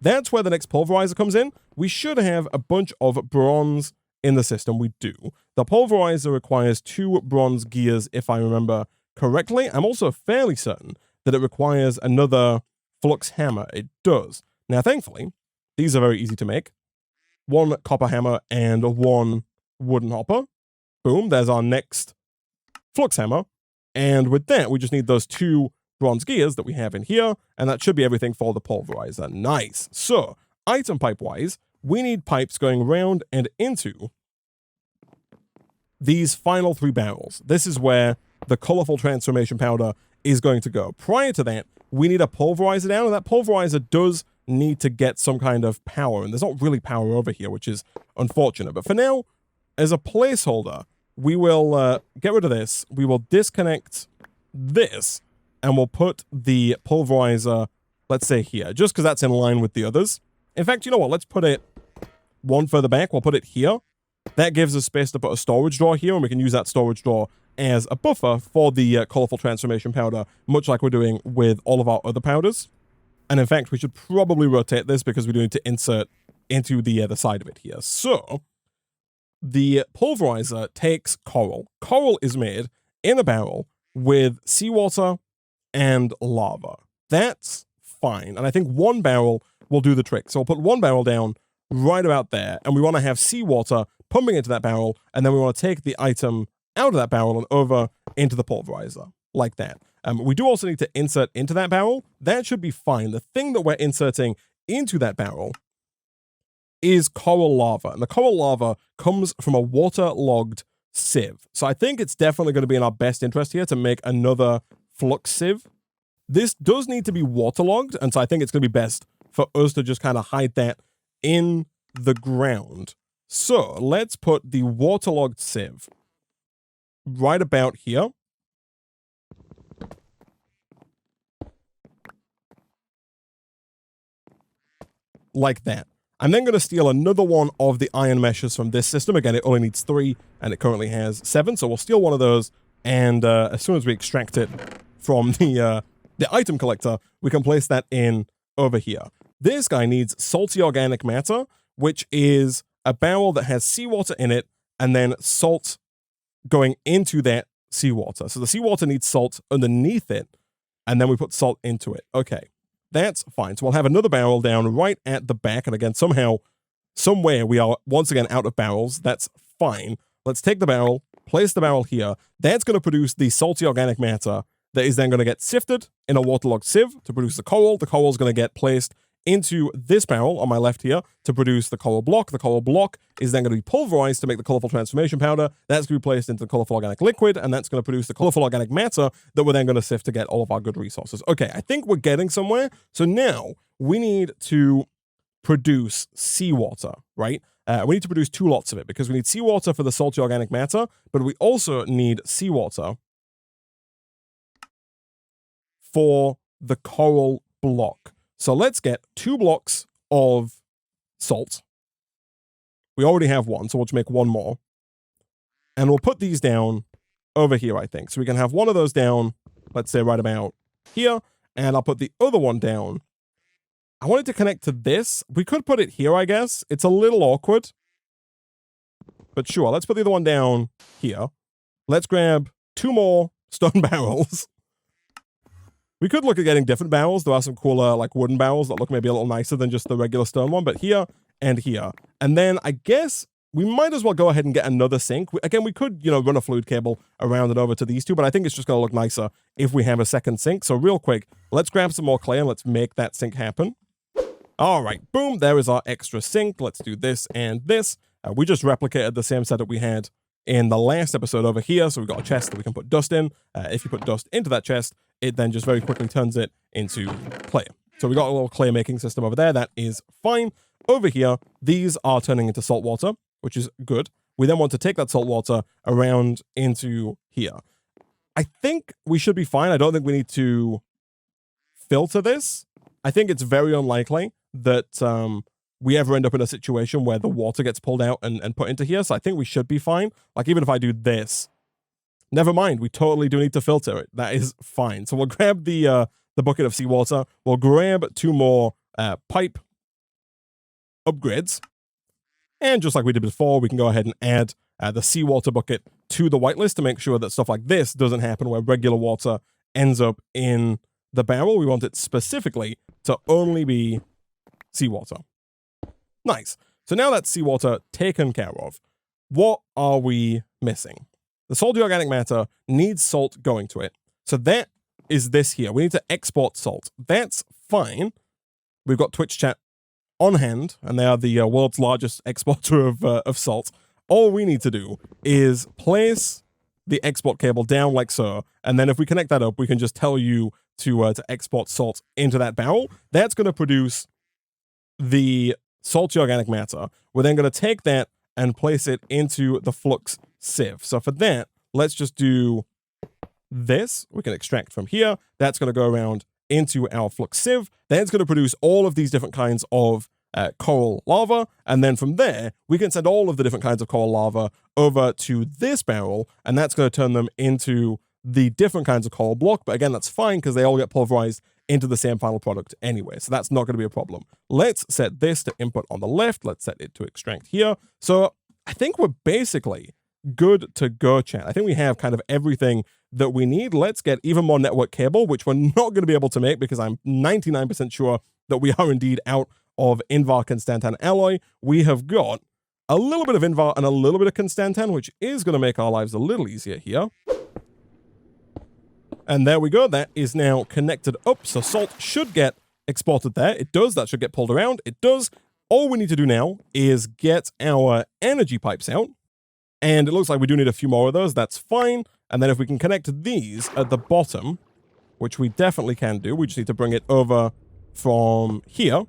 That's where the next pulverizer comes in. We should have a bunch of bronze in the system. We do. The pulverizer requires 2 bronze gears, if I remember correctly. I'm also fairly certain that it requires another flux hammer. It does. Now, thankfully, these are very easy to make. 1 copper hammer and 1 wooden hopper. Boom, there's our next flux hammer. And with that, we just need those 2 bronze gears that we have in here, and that should be everything for the pulverizer. Nice. So, item pipe-wise, we need pipes going round and into these final 3 barrels. This is where the colorful transformation powder is going to go. Prior to that, we need a pulverizer down, and that pulverizer does need to get some kind of power, and there's not really power over here, which is unfortunate. But for now, as a placeholder, we will get rid of this. We will disconnect this, and we'll put the pulverizer, let's say here, just because that's in line with the others. In fact, you know what? Let's put it 1 further back. We'll put it here. That gives us space to put a storage drawer here, and we can use that storage drawer as a buffer for the colorful transformation powder, much like we're doing with all of our other powders. And in fact, we should probably rotate this because we do need to insert into the side of it here. So, the pulverizer takes coral. Coral is made in a barrel with seawater and lava. That's fine. And I think 1 barrel will do the trick. So we'll put 1 barrel down right about there. And we want to have seawater pumping into that barrel. And then we want to take the item out of that barrel and over into the pulverizer, like that. We do also need to insert into that barrel. That should be fine. The thing that we're inserting into that barrel is coral lava. And the coral lava comes from a waterlogged sieve. So I think it's definitely going to be in our best interest here to make another flux sieve. This does need to be waterlogged, and so I think it's going to be best for us to just kind of hide that in the ground So let's put the waterlogged sieve right about here. Like that. I'm then going to steal another one of the iron meshes from this system. Again, it only needs 3, and it currently has 7, so we'll steal one of those, and as soon as we extract it from the item collector, we can place that in over here. This guy needs salty organic matter, which is a barrel that has seawater in it, and then salt going into that seawater. So the seawater needs salt underneath it, and then we put salt into it. Okay. That's fine. So we'll have another barrel down right at the back. And again, somehow, somewhere we are once again out of barrels. That's fine. Let's take the barrel, place the barrel here. That's going to produce the salty organic matter that is then going to get sifted in a waterlogged sieve to produce the coral. The coral is going to get placed into this barrel on my left here to produce the coral block. The coral block is then going to be pulverized to make the colorful transformation powder. That's going to be placed into the colorful organic liquid, and that's going to produce the colorful organic matter that we're then going to sift to get all of our good resources. Okay, I think we're getting somewhere. So now we need to produce seawater, right? We need to produce 2 lots of it because we need seawater for the salty organic matter, but we also need seawater for the coral block. So let's get 2 blocks of salt. We already have 1, so we'll just make 1 more. And we'll put these down over here, I think. So we can have one of those down, let's say right about here, and I'll put the other one down. I wanted to connect to this. We could put it here, I guess. It's a little awkward. But sure, let's put the other one down here. Let's grab 2 more stone barrels. We could look at getting different barrels. There are some cooler, like, wooden barrels that look maybe a little nicer than just the regular stone one, but here and here. And then I guess we might as well go ahead and get another sink. Again, we could, run a fluid cable around and over to these 2, but I think it's just going to look nicer if we have a second sink. So real quick, let's grab some more clay and let's make that sink happen. All right, boom, there is our extra sink. Let's do this and this. We just replicated the same setup we had in the last episode over here. So we've got a chest that we can put dust in. If you put dust into that chest, it then just very quickly turns it into clay. So we got a little clay making system over there. That is fine. Over here, these are turning into salt water, which is good. We then want to take that salt water around into here. I think we should be fine. I don't think we need to filter this. I think it's very unlikely that we ever end up in a situation where the water gets pulled out and put into here. So I think we should be fine. Like, even if I do this, never mind, we totally do need to filter it. That is fine. So we'll grab the bucket of seawater. We'll grab 2 more pipe upgrades. And just like we did before, we can go ahead and add the seawater bucket to the whitelist to make sure that stuff like this doesn't happen where regular water ends up in the barrel. We want it specifically to only be seawater. Nice. So now that's seawater taken care of. What are we missing? The salty organic matter needs salt going to it. So that is this here. We need to export salt. That's fine. We've got Twitch chat on hand, and they are the world's largest exporter of salt. All we need to do is place the export cable down like so, and then if we connect that up, we can just tell you to export salt into that barrel. That's going to produce the salty organic matter. We're then going to take that and place it into the flux sieve. So for that, let's just do this. We can extract from here. That's going to go around into our flux sieve. Then it's going to produce all of these different kinds of coral lava. And then from there, we can send all of the different kinds of coral lava over to this barrel. And that's going to turn them into the different kinds of coral block. But again, that's fine because they all get pulverized into the same final product anyway. So that's not going to be a problem. Let's set this to input on the left. Let's set it to extract here. So I think we're basically good to go, chat. I think we have kind of everything that we need. Let's get even more network cable, which we're not going to be able to make because I'm 99% sure that we are indeed out of Invar Constantan alloy. We have got a little bit of Invar and a little bit of Constantan, which is going to make our lives a little easier here. And there we go. That is now connected up. So salt should get exported there. It does. That should get pulled around. It does. All we need to do now is get our energy pipes out. And it looks like we do need a few more of those. That's fine. And then if we can connect these at the bottom, which we definitely can do, we just need to bring it over from here,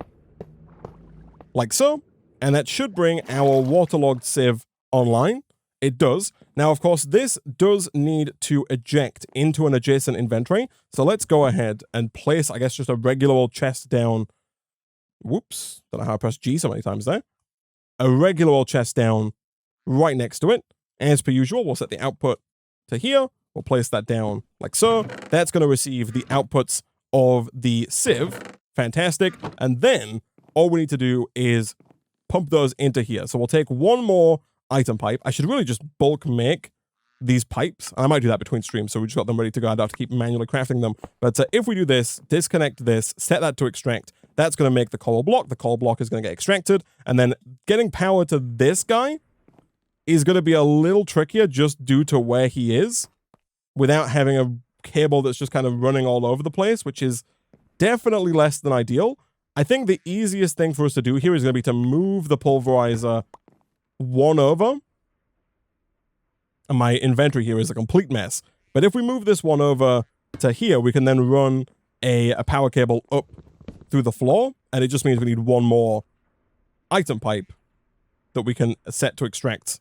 like so. and that should bring our waterlogged sieve online. It does. Now, of course, this does need to eject into an adjacent inventory. So let's go ahead and place, I guess, just a regular old chest down. Whoops. Don't know how I pressed G so many times there. A regular old chest down right next to it. As per usual, we'll set the output to here. We'll place that down like so. That's going to receive the outputs of the sieve. Fantastic. And then all we need to do is pump those into here. So we'll take one more item pipe. I should really just bulk make these pipes. I might do that between streams, so we just got them ready to go. I don't have to keep manually crafting them. But if we do this, disconnect this, set that to extract, that's going to make the coral block. The coral block is going to get extracted. And then getting power to this guy is going to be a little trickier just due to where he is without having a cable that's just kind of running all over the place, which is definitely less than ideal. I think the easiest thing for us to do here is going to be to move the pulverizer one over. And my inventory here is a complete mess. But if we move this one over to here, we can then run a power cable up through the floor. And it just means we need one more item pipe that we can set to extract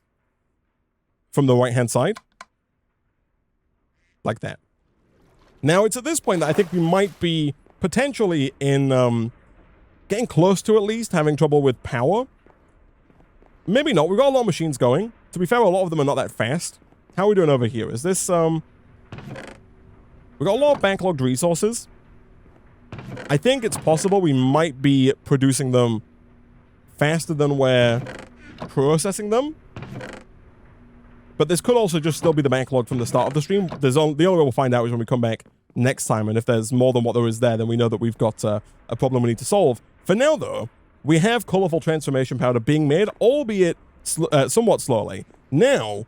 from the right-hand side. Like that. Now, it's at this point that I think we might be potentially in getting close to at least having trouble with power. Maybe not. We've got a lot of machines going. To be fair, a lot of them are not that fast. How are we doing over here? Is this, we've got a lot of backlogged resources. I think it's possible we might be producing them faster than we're processing them. But this could also just still be the backlog from the start of the stream. The only way we'll find out is when we come back next time. And if there's more than what there is there, then we know that we've got a problem we need to solve. For now, though, we have colorful transformation powder being made, albeit somewhat slowly. Now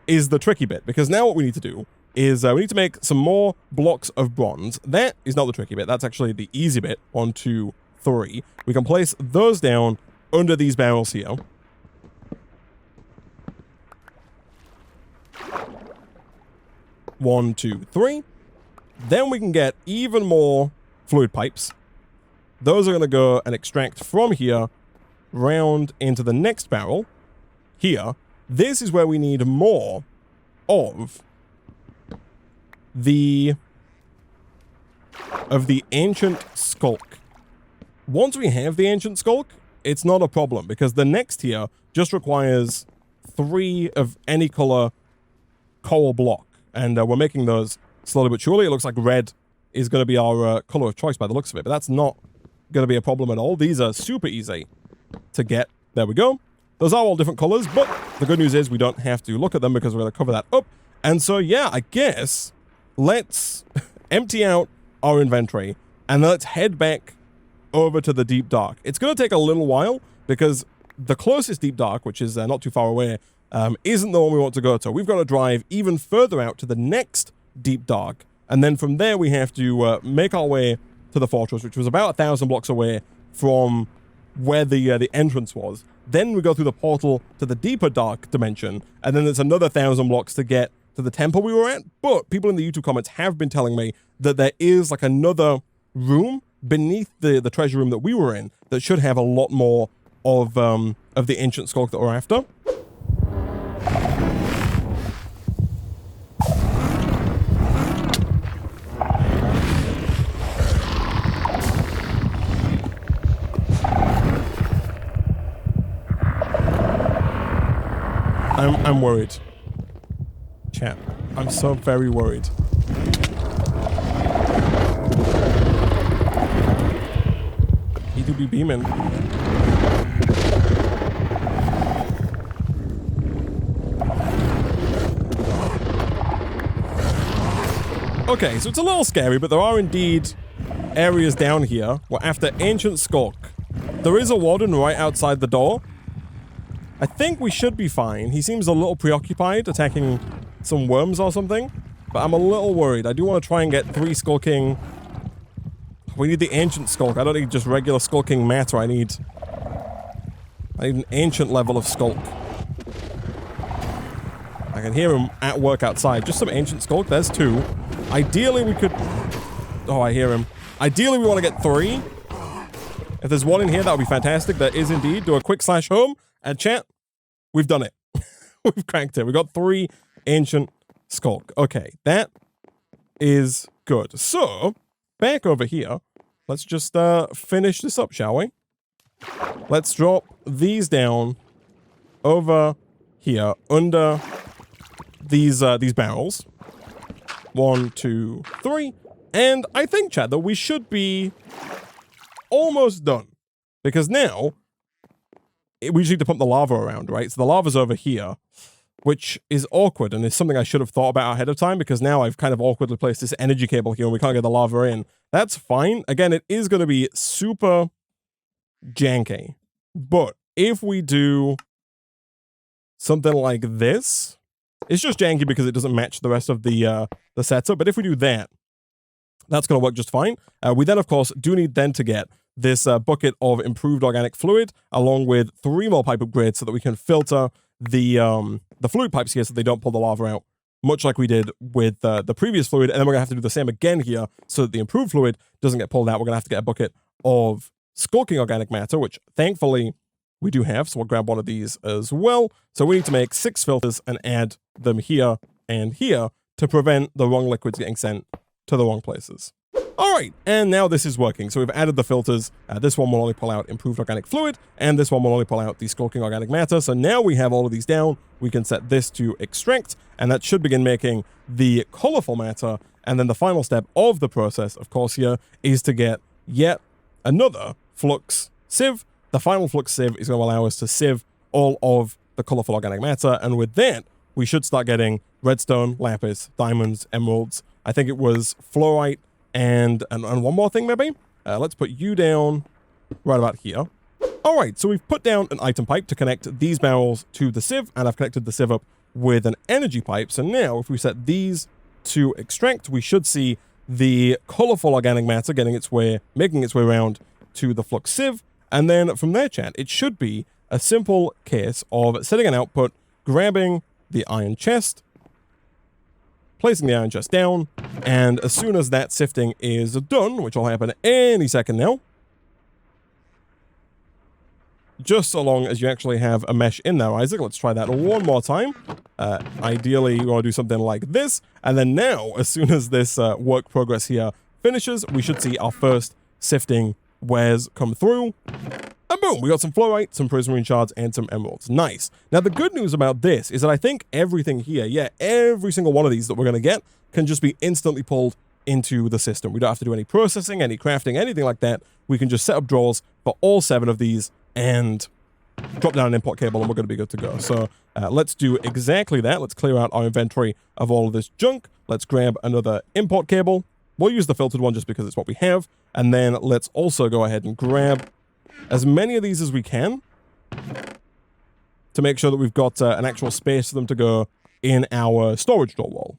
is the tricky bit, because now what we need to do is we need to make some more blocks of bronze. That is not the tricky bit. That's actually the easy bit. 1, 2, 3. We can place those down under these barrels here. One, 2, 3. Then we can get even more fluid pipes. Those are going to go and extract from here round into the next barrel. Here. This is where we need more of the ancient skulk. Once we have the ancient skulk, it's not a problem because the next here just requires 3 of any color coral block. And we're making those slowly but surely. It looks like red is going to be our color of choice by the looks of it, but that's not going to be a problem at all. These are super easy to get. There we go. Those are all different colors, but the good news is we don't have to look at them because we're going to cover that up. And so, yeah, I guess let's empty out our inventory and let's head back over to the deep dark. It's going to take a little while because the closest deep dark, which is not too far away, isn't the one we want to go to. We've got to drive even further out to the next deep dark. And then from there, we have to make our way to the fortress, which was about 1,000 blocks away from where the entrance was. Then we go through the portal to the deeper dark dimension, and then there's another 1,000 blocks to get to the temple we were at. But people in the YouTube comments have been telling me that there is like another room beneath the treasure room that we were in that should have a lot more of the ancient skulk that we're after. I'm worried. Chat. I'm so very worried. He do be beaming. Okay, so it's a little scary, but there are indeed areas down here. We're after ancient skulk. There is a warden right outside the door. I think we should be fine. He seems a little preoccupied attacking some worms or something, but I'm a little worried. I do want to try and get 3 skulking. We need the ancient skulk. I don't need just regular skulking matter. I need an ancient level of skulk. I can hear him at work outside. Just some ancient skulk. There's 2. Ideally, we could... Oh, I hear him. Ideally, we want to get 3. If there's one in here, that would be fantastic. There is indeed. Do a quick /home and chat. We've done it. We've cracked it. We got 3 ancient skulk. Okay, that is good. So, back over here, let's just finish this up, shall we? Let's drop these down over here under these barrels. 1, 2, 3. And I think, chat, that we should be almost done. Because now, we just need to pump the lava around, right? So the lava's over here, which is awkward, and it's something I should have thought about ahead of time, because now I've kind of awkwardly placed this energy cable here and we can't get the lava in. That's fine. Again, it is going to be super janky. But if we do something like this, it's just janky because it doesn't match the rest of the setup. But if we do that, that's going to work just fine. We then, of course, do need then to get this bucket of improved organic fluid, along with 3 more pipe upgrades so that we can filter the fluid pipes here so they don't pull the lava out, much like we did with the previous fluid. And then we're going to have to do the same again here so that the improved fluid doesn't get pulled out. We're going to have to get a bucket of skulking organic matter, which thankfully we do have. So we'll grab one of these as well. So we need to make 6 filters and add them here and here to prevent the wrong liquids getting sent to the wrong places. All right, and now this is working. So we've added the filters. This one will only pull out improved organic fluid, and this one will only pull out the skulking organic matter. So now we have all of these down. We can set this to extract, and that should begin making the colorful matter. And then the final step of the process, of course, here is to get yet another flux sieve. The final flux sieve is going to allow us to sieve all of the colorful organic matter, and with that, we should start getting redstone, lapis, diamonds, emeralds. I think it was fluorite, and one more thing, maybe? Let's put you down right about here. All right, so we've put down an item pipe to connect these barrels to the sieve, and I've connected the sieve up with an energy pipe. So now, if we set these to extract, we should see the colorful organic matter making its way around to the flux sieve. And then from there, chat, it should be a simple case of setting an output, grabbing the iron chest, placing the iron chest down, and as soon as that sifting is done, which will happen any second now, just so long as you actually have a mesh in there, Isaac. Let's try that one more time. Ideally, you want to do something like this, and then now, as soon as this work progress here finishes, we should see our first sifting wares come through. And boom, we got some fluorite, some prismarine shards, and some emeralds. Nice. Now, the good news about this is that I think everything here, yeah, every single one of these that we're going to get can just be instantly pulled into the system. We don't have to do any processing, any crafting, anything like that. We can just set up drawers for all 7 of these and drop down an import cable, and we're going to be good to go. So let's do exactly that. Let's clear out our inventory of all of this junk. Let's grab another import cable. We'll use the filtered one just because it's what we have. And then let's also go ahead and grab as many of these as we can to make sure that we've got an actual space for them to go in our storage door wall.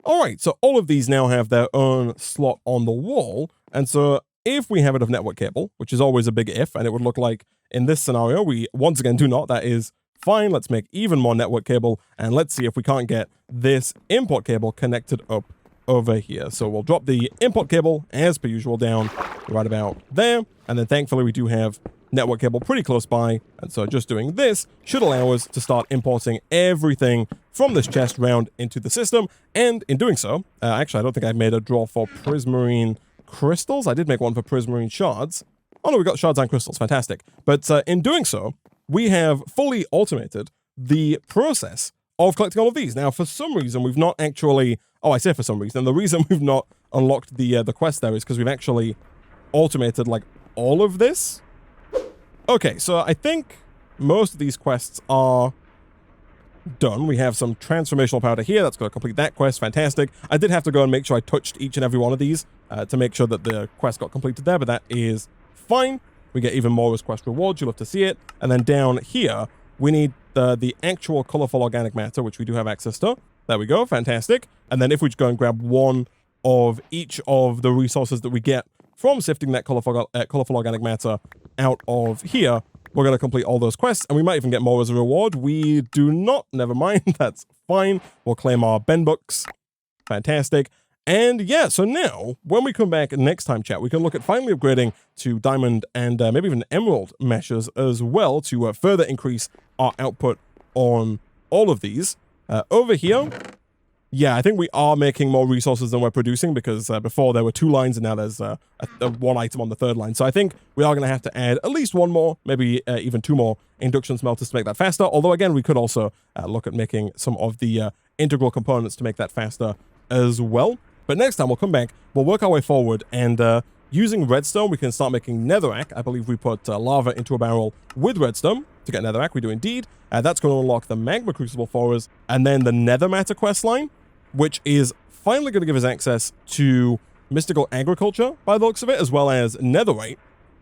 All right, so all of these now have their own slot on the wall. And so if we have enough network cable, which is always a big if, and it would look like in this scenario, we once again do not, that is fine. Let's make even more network cable, and let's see if we can't get this import cable connected up over here. So we'll drop the import cable as per usual down right about there. And then thankfully we do have network cable pretty close by. And so just doing this should allow us to start importing everything from this chest round into the system. And in doing so, actually I don't think I've made a drawer for prismarine crystals. I did make one for prismarine shards. Oh no, we got shards and crystals. Fantastic. But in doing so, we have fully automated the process of collecting all of these. Now, for some reason, we've not actually... Oh, I say for some reason. The reason we've not unlocked the quest there is because we've actually automated, like, all of this. Okay, so I think most of these quests are done. We have some transformational powder here. That's going to complete that quest. Fantastic. I did have to go and make sure I touched each and every one of these to make sure that the quest got completed there, but that is fine. We get even more as quest rewards. You'll have to see it. And then down here, we need the actual colorful organic matter, which we do have access to. There we go. Fantastic. And then if we just go and grab one of each of the resources that we get from sifting that colorful organic matter out of here, we're going to complete all those quests, and we might even get more as a reward. We do not. Never mind. That's fine. We'll claim our Ben books. Fantastic. And yeah, so now, when we come back next time, chat, we can look at finally upgrading to diamond and maybe even emerald meshes as well to further increase our output on all of these. Over here, yeah, I think we are making more resources than we're producing because before there were 2 lines and now there's a 1 item on the 3rd line. So I think we are going to have to add at least 1 more, maybe even 2 more induction smelters to make that faster. Although, again, we could also look at making some of the integral components to make that faster as well. But next time we'll come back, we'll work our way forward, and using redstone, we can start making netherrack. I believe we put lava into a barrel with redstone to get netherrack. We do indeed. That's going to unlock the magma crucible for us, and then the nether matter questline, which is finally going to give us access to mystical agriculture by the looks of it, as well as netherite,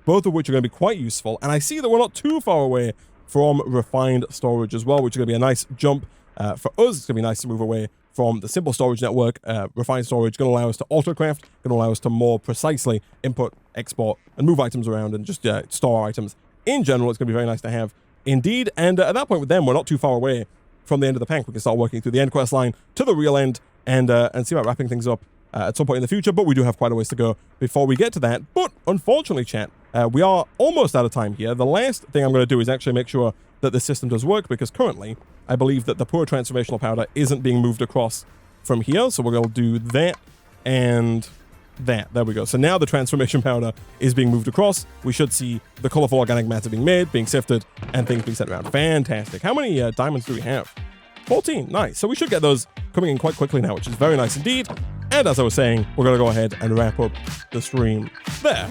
both of which are going to be quite useful. And I see that we're not too far away from refined storage as well, which is going to be a nice jump for us. It's going to be nice to move away from the simple storage network. Refined storage going to allow us to autocraft, going to allow us to more precisely input, export, and move items around and just store our items. In general, it's going to be very nice to have indeed. And at that point with them, we're not too far away from the end of the pack. We can start working through the end quest line to the real end and see about wrapping things up at some point in the future. But we do have quite a ways to go before we get to that. But unfortunately, chat, we are almost out of time here. The last thing I'm going to do is actually make sure that the system does work, because currently I believe that the poor transformational powder isn't being moved across from here. So we're going to do that and that. There we go. So now the transformation powder is being moved across. We should see the colorful organic matter being made, being sifted, and things being sent around. Fantastic. How many diamonds do we have? 14. Nice. So we should get those coming in quite quickly now, which is very nice indeed. And as I was saying, we're going to go ahead and wrap up the stream there.